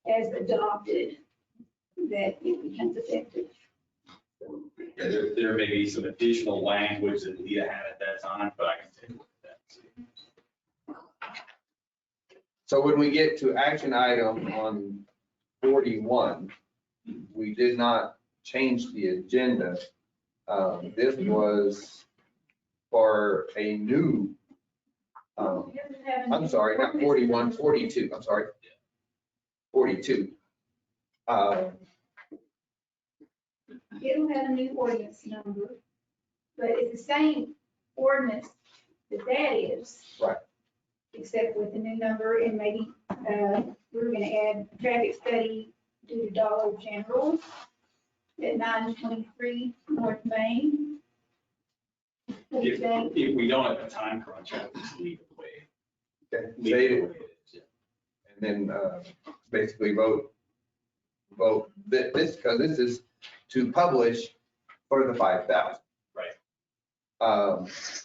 as adopted, that it becomes effective. Yeah, there may be some additional language that Leah had at that time, but I can take a look at that. So when we get to action item on 41, we did not change the agenda. This was for a new, I'm sorry, not 41, 42, I'm sorry. 42. It'll have a new ordinance number, but it's the same ordinance that is. Right. Except with the new number, and maybe we're gonna add traffic study due to Dollar General at 923 North Main. What do you think? If we don't have a time crunch, I would just leave it the way. Okay, leave save it it, the way it is, yeah. and then basically vote this, because this is to publish for the 5,000. Right.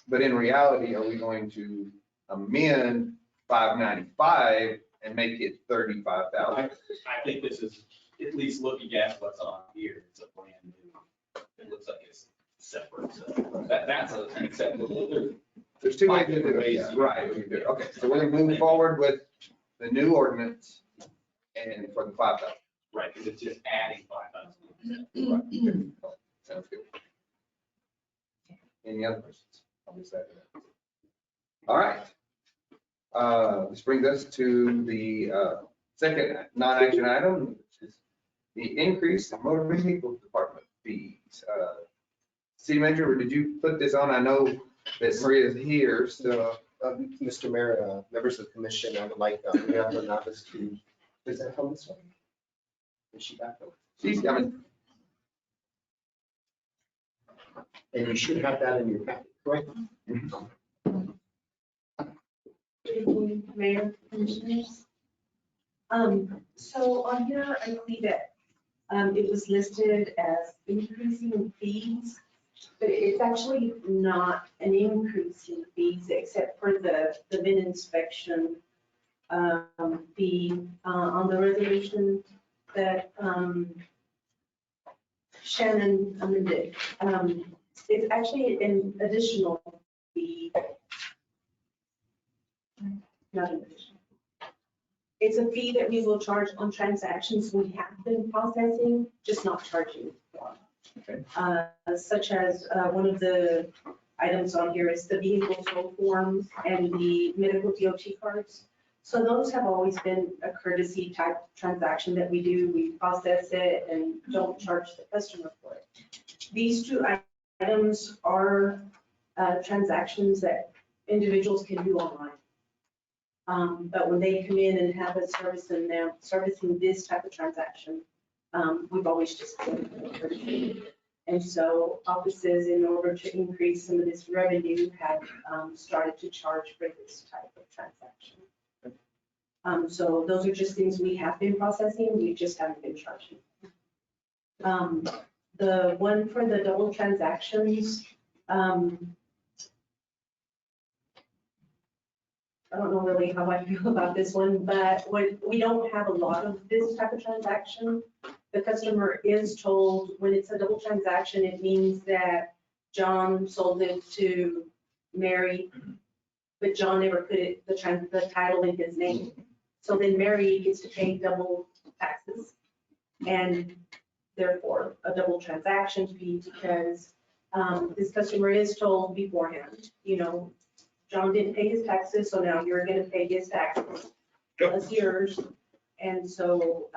But in reality, are we going to amend 595 and make it 35,000? I think this is at least looking at what's on here. It's a brand new. It looks like it's separate. So that's an acceptable. There's 2 ways to do it. Yeah, right. we can do it. Okay, so we're going to move forward with the new ordinance and for the 5,000. Right, because it's just adding 5,000. Right. Sounds good. Any other questions? I'll be second. All right. This brings us to the second non-action item, which is the increase in motor vehicle department fees. City manager, did you put this on? I know that Maria's here, so. Mr. Mayor, members of the commission, I would like Maria Hernandez to present on this one. Is she back? She's coming. And you should have that in your packet, correct? Good evening, Mayor, Commissioners. So on here, I see that it was listed as increasing fees, but it's actually not an increase in fees except for the VIN inspection fee on the resolution that Shannon amended. It's actually an additional fee. Not an additional. It's a fee that we will charge on transactions we have been processing, just not charging for. Okay. Such as one of the items on here is the vehicle tow forms and the medical DOT cards. So those have always been a courtesy type transaction that we do. We process it and don't charge the customer for it. These 2 items are transactions that individuals can do online. But when they come in and have us servicing this type of transaction, we've always just been. And so offices, in order to increase some of this revenue, have started to charge for this type of transaction. So those are just things we have been processing, we just haven't been charging. The one for the double transactions, I don't know really how I feel about this one, but when we don't have a lot of this type of transaction, the customer is told when it's a double transaction, it means that John sold it to Mary, but John never put it, the title in his name. So then Mary gets to pay double taxes and therefore a double transaction fee because this customer is told beforehand, you know, John didn't pay his taxes, so now you're gonna pay his taxes plus yours. And so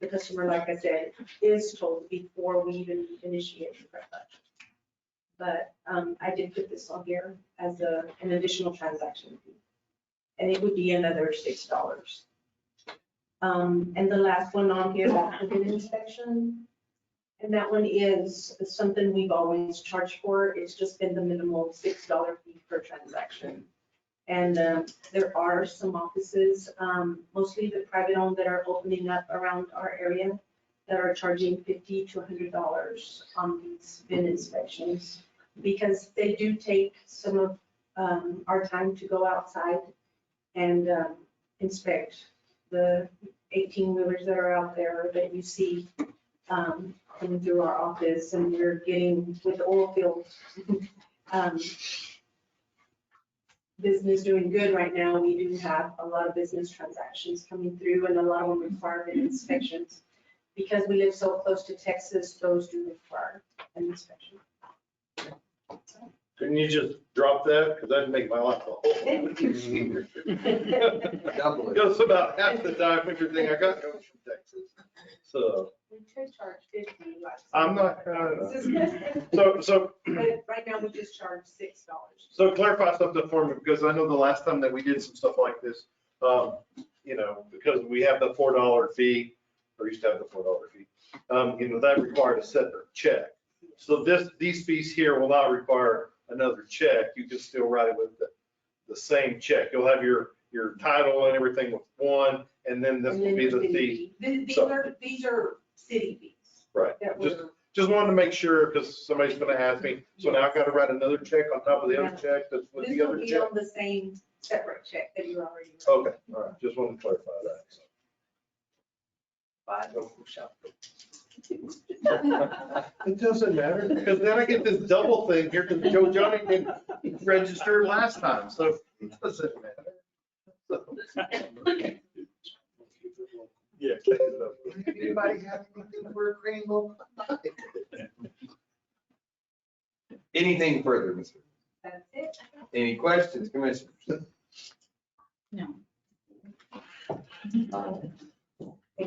the customer, like I said, is told before we even initiate the transaction. But I did put this on here as an additional transaction fee. And it would be another $6. And the last one on here, that's the bin inspection. And that one is something we've always charged for. It's just been the minimal $6 fee per transaction. And there are some offices, mostly the private owned, that are opening up around our area that are charging $50 to $100 on these bin inspections because they do take some of our time to go outside and inspect the 18-wheelers that are out there that you see coming through our office, and we're getting with the oil field business doing good right now. We do have a lot of business transactions coming through, and a lot of them require inspections. Because we live so close to Texas, those do require an inspection. Couldn't you just drop that? Because that'd make my life a whole lot easier. Because about half the time, everything I got comes from Texas. So We could charge 50. Like I'm not, so. But right now we just charge $6. So clarify something for me, because I know the last time that we did some stuff like this, you know, because we have the $4 fee, or used to have the $4 fee, you know, that required a separate check. So these fees here will not require another check. You can still write it with the same check. You'll have your title and everything with one, and then this will be the fee. These are city fees. Right. that Just wanted to make sure, because somebody's going to ask me, so now I've got to write another check on top of the other check that's with This the will other be check? on the same separate check that you already. Okay, all right, just wanted to clarify that. It doesn't matter, because then I get this double thing here, because Joe Johnny didn't register last time, so it doesn't matter. Yeah. Anybody have anything for a crane local? Anything further, Mr.? That's it. Any questions, Commissioners? No.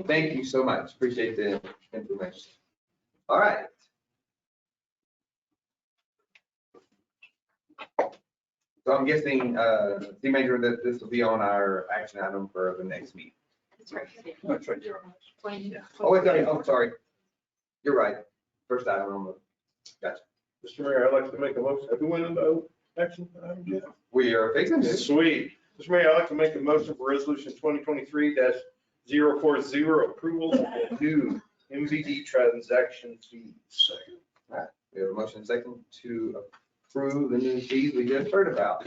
Thank you so much. Appreciate the information. All right. So I'm guessing, City Manager, that this will be on our action item for the next meeting. It's right here. That's right there. Oh, wait, I'm sorry. You're right. First item on the, gotcha. Mr. Mayor, I'd like to make a motion. Have we went into action item yet? We are fixing this. Sweet. Mr. Mayor, I'd like to make a motion for resolution 2023-040, approval of new MVD transaction fees. Second. All right, we have a motion second to approve the new fees we just heard about.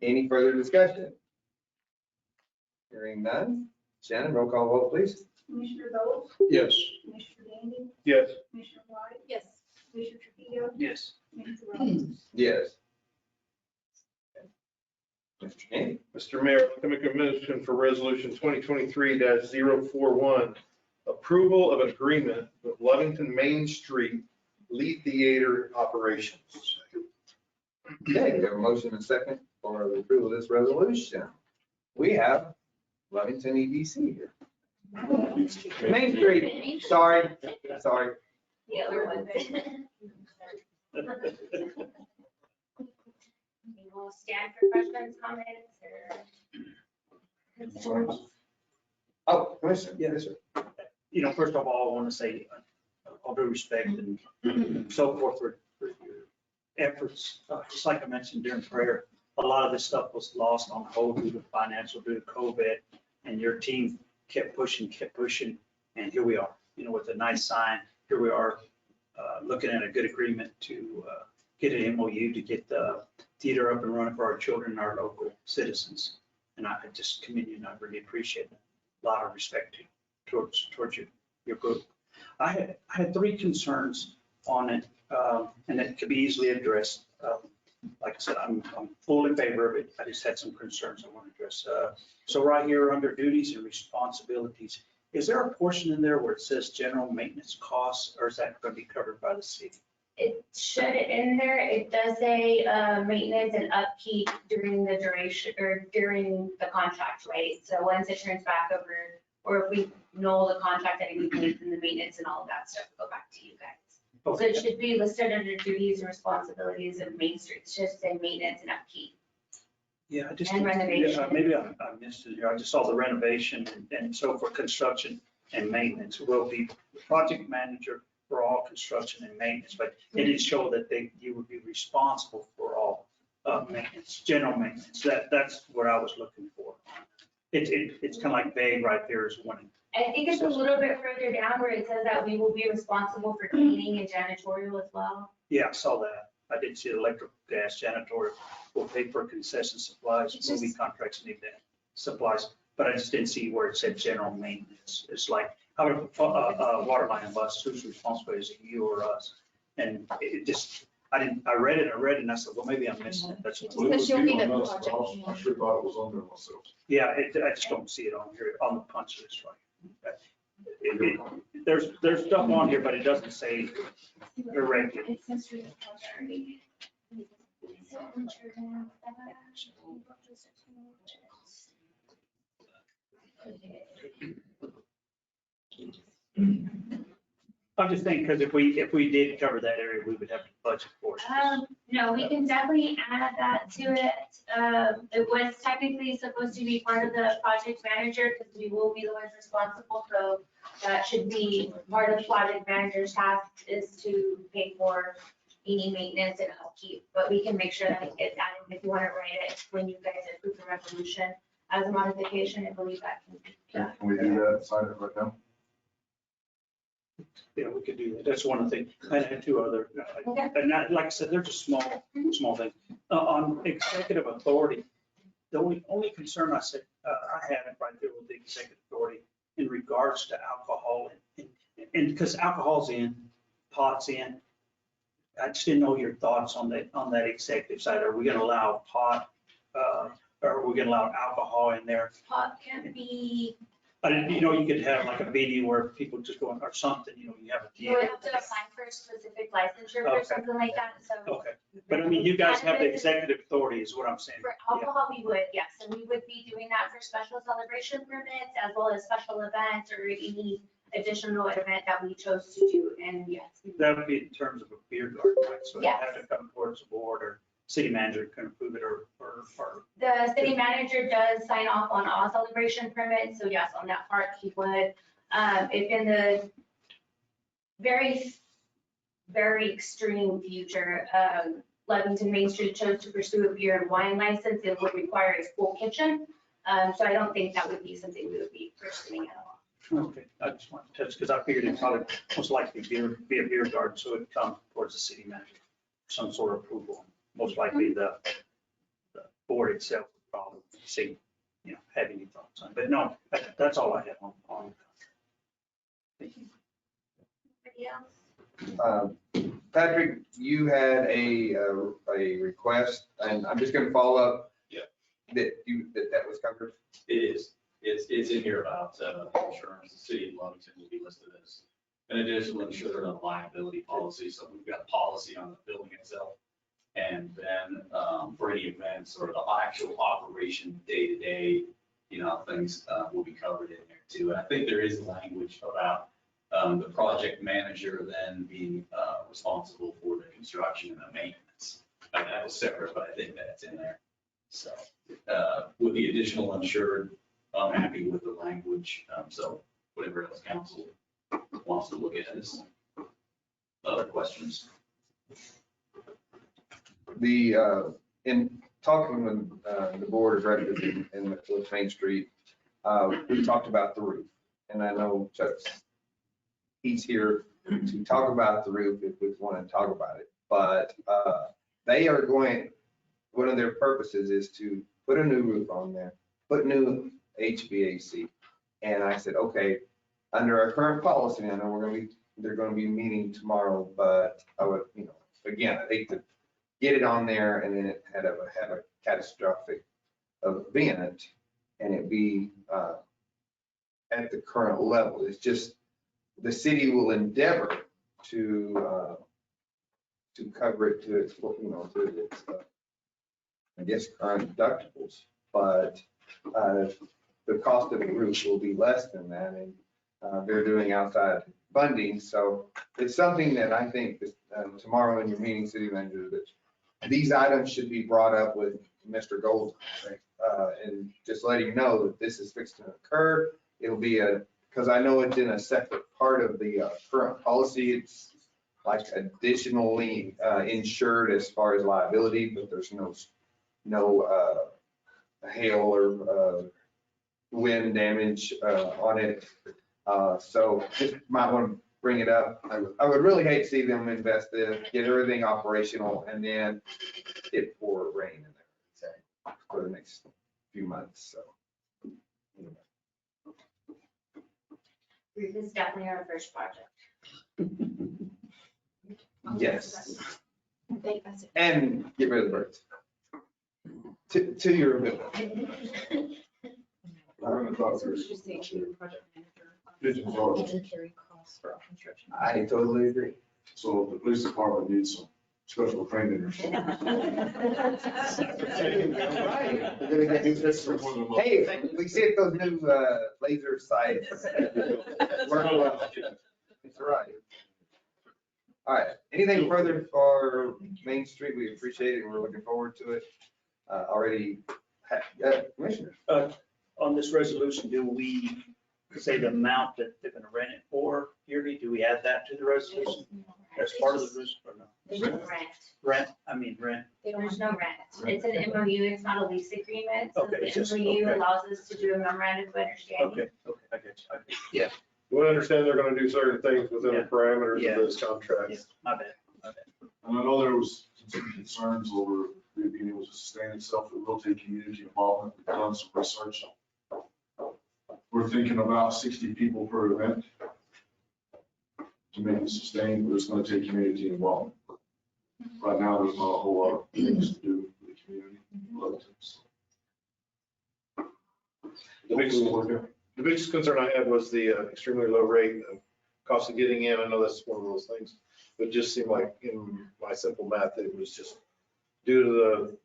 Any further discussion? Hearing none. Shannon, roll call vote, please. Commissioner Bolt, Yes. Commissioner Gandy, Yes. Commissioner White, Yes. Commissioner Trujillo, Yes. Commissioner Rogers. Yes. Mr. Gandy. Mr. Mayor, I'd like to make a motion for resolution 2023-041, approval of an agreement with Lovington Main Street Lee Theater operations. Okay, we have a motion and second for the approval of this resolution. We have Lovington EDC here. Main Street, sorry. The other one. we'll stand for questions, comments, or concerns. Oh, Commissioner, yeah, yes, sir. You know, first of all, I want to say all due respect and so forth for your efforts. Just like I mentioned during prayer, a lot of this stuff was lost on hold due to financial, due to COVID, and your team kept pushing, and here we are, you know, with a nice sign. Here we are, looking at a good agreement to get an MOU to get the theater up and running for our children and our local citizens. And I just commend you, and I really appreciate it. A lot of respect towards you, your group. I had three concerns on it, and it could be easily addressed. Like I said, I'm full in favor of it. I just had some concerns I want to address. So right here under duties and responsibilities, is there a portion in there where it says general maintenance costs, or is that going to be covered by the city? It should in there, it does say maintenance and upkeep during the duration or during the contract, right? So once it turns back over, or if we know the contract that it needs and the maintenance and all of that stuff will go back to you guys. So Okay. it should be listed under duties and responsibilities of Main Street. It's just say maintenance and upkeep. Yeah, I just, And renovation. maybe I missed it here. I just saw the renovation and so for construction and maintenance will be the project manager for all construction and maintenance, but it didn't show that you would be responsible for all maintenance, general maintenance. That's what I was looking for. It's kind of like vague right there is one. I think it's a little bit further down where it says that we will be responsible for cleaning and janitorial as well. Yeah, I saw that. I did see electric, gas, janitorial, will pay for concession supplies, It's just- movie contracts, need that supplies, but I just didn't see where it said general maintenance. It's like, how about a water line and bus, who's responsible, is it you or us? And it just, I read it, and I said, well, maybe I'm missing it. That's what. Because you'll need a project. I sure thought it was on there myself. Yeah, I just don't see it on here, on the punch list, right? There's stuff on here, but it doesn't say directly. It says for the property. I'm just thinking, because if we did cover that area, we would have to budget for it. No, we can definitely add that to it. It was technically supposed to be part of the project manager because we will be the ones responsible. So that should be part of the project manager's task is to pay for any maintenance and upkeep. But we can make sure that it gets added if you want to write it when you guys approve the resolution as a modification. I believe that can be done. Can we do that, sign it right now? Yeah, we could do that. That's one of the things. I had two other, and that, like I said, they're just small things. On executive authority, the only concern I said, I had it right there with the executive authority in regards to alcohol and because alcohol's in, pot's in. I just didn't know your thoughts on that executive side. Are we going to allow pot, or are we going to allow alcohol in there? Pot can be, I didn't, you could have like a meeting where people just go, or something, you have a you deal. would have to apply for a specific licensure or Okay. something like that. So Okay, but I mean, you guys have the executive authority is what I'm saying. for alcohol, we would, yes, and we would be doing that for special celebration permits as well as special events or any additional event that we chose to do. And yes, That would be in terms of a beer garden, right? So it Yes. have to come towards the board or city manager can approve it or. the city manager does sign off on all celebration permits. So yes, on that part, he would. If in the very, very extreme future, Lovington Main Street chose to pursue a beer and wine license, it would require a full kitchen. So I don't think that would be something we would be pursuing at all. Okay, I just wanted to touch, because I figured it'd probably most likely be a beer garden, so it'd come towards the city manager, some sort of approval. Most likely the board itself would probably see, have any thoughts on it. But no, that's all I have on. Thank you. Anybody else? Patrick, you had a request, and I'm just gonna follow up. Yeah. That was covered. It is. It's in here about insurance. The city of Lovington will be listed as an additional insured on liability policy. So we've got policy on the building itself. And then for any events or the actual operation day-to-day, things will be covered in there too. And I think there is language about the project manager then being responsible for the construction and the maintenance. That was separate, but I think that's in there. So, with the additional insured, I'm happy with the language. So whatever else council wants to look at is other questions. In talking with the board of directors with Main Street, we talked about the roof. And I know Chuck's, he's here to talk about the roof if we want to talk about it. But they are going, one of their purposes is to put a new roof on there, put new HVAC. And I said, okay, under our current policy, I know they're going to be meeting tomorrow, but I would, again, I hate to get it on there and then it have a catastrophic event and it be at the current level. It's just, the city will endeavor to cover it to its, to its, I guess, current deductibles. But the cost of the roof will be less than that, and they're doing outside funding. So it's something that I think that tomorrow in your meeting, city manager, that these items should be brought up with Mr. Gold, and just letting you know that this is fixed to occur. It'll be because I know it's in a separate part of the current policy. It's like additionally insured as far as liability, but there's no hail or wind damage on it. So just might want to bring it up. I would really hate to see them invest in, get everything operational, and then it pour rain in there for the next few months. So. Roof is definitely our first project. Yes. And get rid of the birds. To your ability. Carry costs for construction. I totally agree. So the police department needs some special training or something. Hey, we see those new laser sights. Work well. It's right. All right, anything further for Main Street? We appreciate it. We're looking forward to it. Already, Commissioner. On this resolution, do we say the amount that they're going to rent it for yearly? Do we add that to the resolution as part of the resolution or no? There's no rent. Rent. There's no rent. It's an MOU. It's not a lease agreement. So Okay, the MOU allows us to do a memorandum of understanding. Okay, I get you. Yeah. We understand they're gonna do certain things within the parameters Yeah. of this contract. Yeah, my bad. And I know there was some concerns over it being able to sustain itself. It will take community involvement. We've done some research. We're thinking about 60 people per event to make it sustain, but it's gonna take community involvement. Right now, there's not a whole lot of things to do with the community. The biggest concern I had was the extremely low rate of cost of getting in. I know that's one of those things, but it just seemed like in my simple math, it was just due to the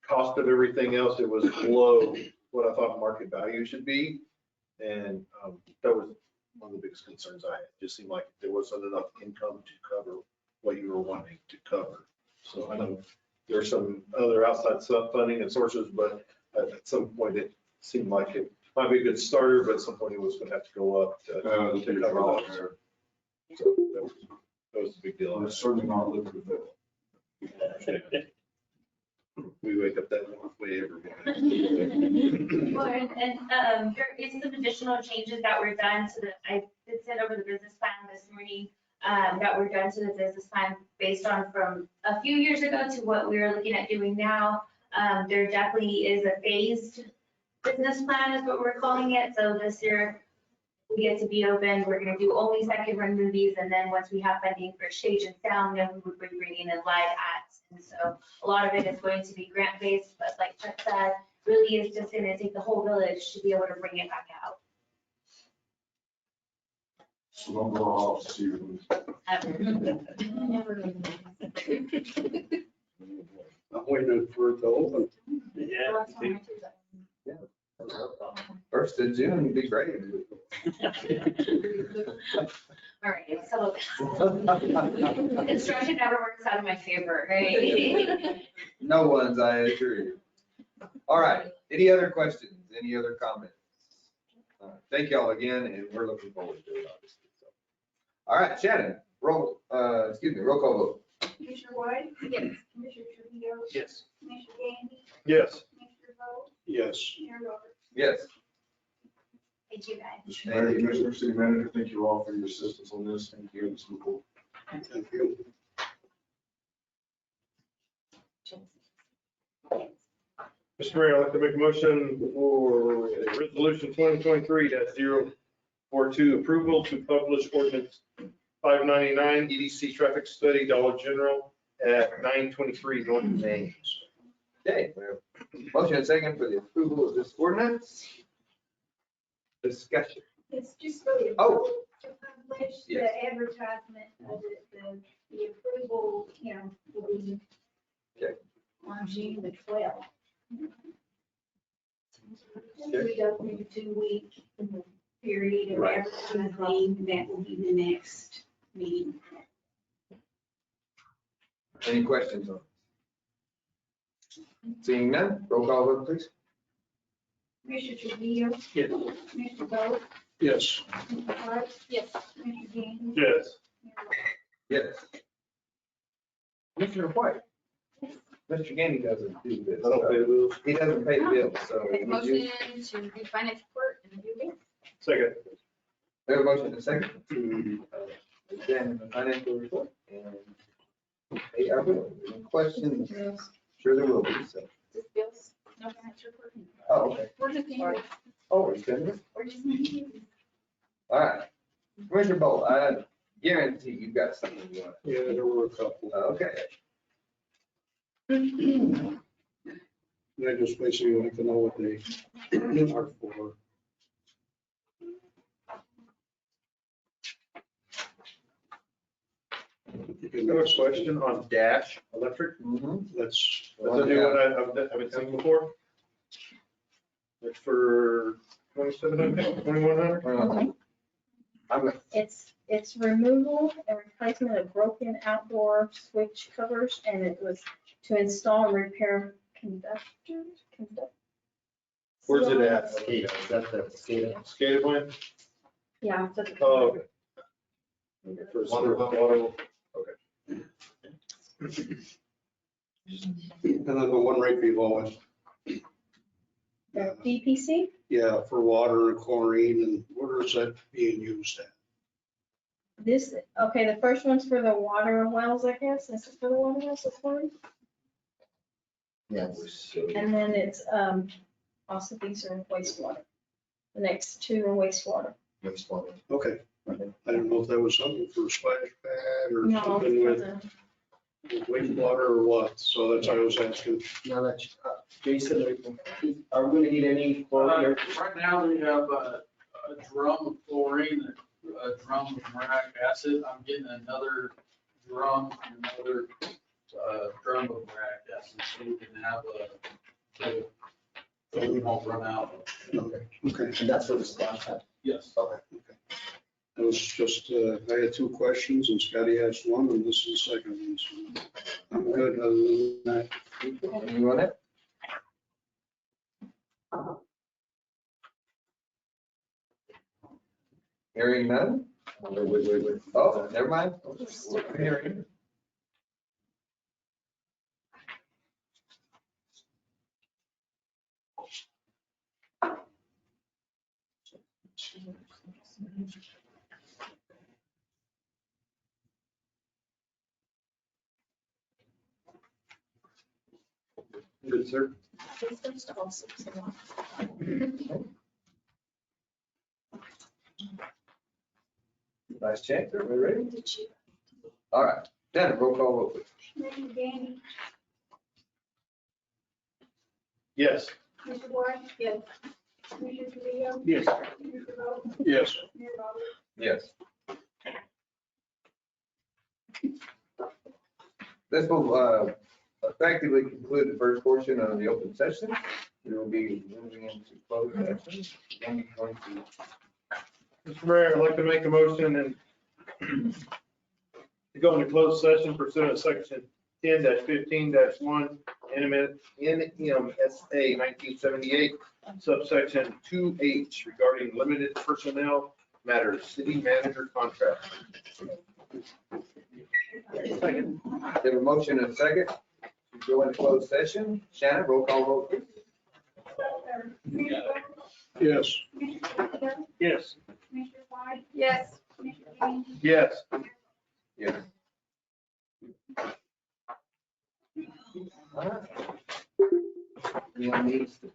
cost of everything else, it was below what I thought market value should be. And that was one of the biggest concerns I had. It just seemed like there wasn't enough income to cover what you were wanting to cover. So I know there's some other outside funding and sources, but at some point it seemed like it might be a good starter, but at some point it was going to have to go up to cover that. So that was a big deal. It's certainly not lucrative. We wake up that way every morning. Well, and there is some additional changes that were done to I did send over the business plan this morning, that were done to the business plan based on from a few years ago to what we are looking at doing now. There definitely is a phased business plan is what we're calling it. So this year we get to be open. We're going to do only second run movies. And then once we have funding for stage and sound, then we would be bringing in live acts. And so a lot of it is going to be grant based, but like Chuck said, really is just going to take the whole village to be able to bring it back out. So don't go off to see your movie. I'm waiting for it to open. Yeah. First of June would be great. All right, so construction never works out in my favor, right? No one's, I assure you. All right, any other questions, any other comments? Thank y'all again, and we're looking forward to it, obviously. So. All right, Shannon, roll call vote. Commissioner White? Yes. Commissioner Trujillo? Yes. Commissioner Gandy? Yes. Commissioner Bowe? Yes. Mayor Roberts? Yes. Thank you, guys. Mr. Mayor, Commissioner, City Manager, thank you all for your assistance on this and here this report. Thank you. Mr. Mayor, I'd like to make a motion for resolution 2023-042 approval to publish ordinance 599 EDC traffic study Dollar General at 923 North Main. Okay, we have motion and second for the approval of this ordinance. Discussion. It's just for the Oh. approval to publish the Yes. advertisement of the approval, will be Okay. on June the 12th. Okay. We go through the 2-week period of Right. advertising, that will be the next meeting. Any questions on it? Seeing none, roll call vote, please. Commissioner Trujillo? Yes. Commissioner Bowe? Yes. Commissioner White? Yes. Commissioner Gandy? Yes. Mayor Roberts? Yes. Commissioner White? Mr. Gandy doesn't do this. I don't pay the bills. He doesn't pay the bills, so. Make a would you- motion to do finance report and review it. Second. We have a motion and a second to examine the financial report and pay our bill. Any questions? Sure there will be, so. Just bills, no finance report. Oh, okay. We're just Oh, we're spending it? We're just. All right. Commissioner Bowe, I guarantee you've got something you want. Yeah, there were a couple. Okay. I just basically like to know what they are for. I have a question on Dash Electric. That's, That's a new one I haven't seen before. It's for 2,700, 2,100? It's removal and replacement of broken outdoor switch covers, and it was to install and repair conductors. Where's it at? Is that the SCADA? SCADA plan? Yeah. that's- Oh, okay. For water, and then the one right below it, The DPC, yeah, for water and chlorine, and where is that being used at? this, okay, the first one's for the water wells, I guess. This is for the water wells, this one. Yes. And then it's, also these are wastewater. The next two are wastewater. Okay, I don't know if that was something for a splash pad or No, something for with wastewater or what, so that's why I was asking. Now that, Jason, are we gonna need any chlorine? Right now, we have a drum of chlorine, a drum of muriatic acid. I'm getting another drum and another drum of muriatic acid, so we can have so we won't run out. Okay. Okay. And that's for the splash pad? Yes. Okay. It was just, I had two questions and Scotty asked one and this is the second one, so I'm good other than that. You want it? Hearing none? Wait. Oh, never mind. Hearing. Good, sir. Vice Chancellor, we ready? All right, then roll call vote, please. Commissioner Gandy? Yes. Commissioner White? Yes. Commissioner Trujillo? Yes. Commissioner Bowe? Yes. Mayor Roberts? Yes. This will effectively conclude the first portion of the open session. We will be moving into closed session. Mr. Mayor, I'd like to make a motion and To go into closed session pursuant to section 10-15-1 NMSA 1978 subsection 2H regarding limited personnel matters, city manager contract. Second. Have a motion and a second to go into closed session. Shannon, roll call vote, please. Yes. Yes. Commissioner White? Yes. Commissioner King? Yes. Yes. Anyone needs to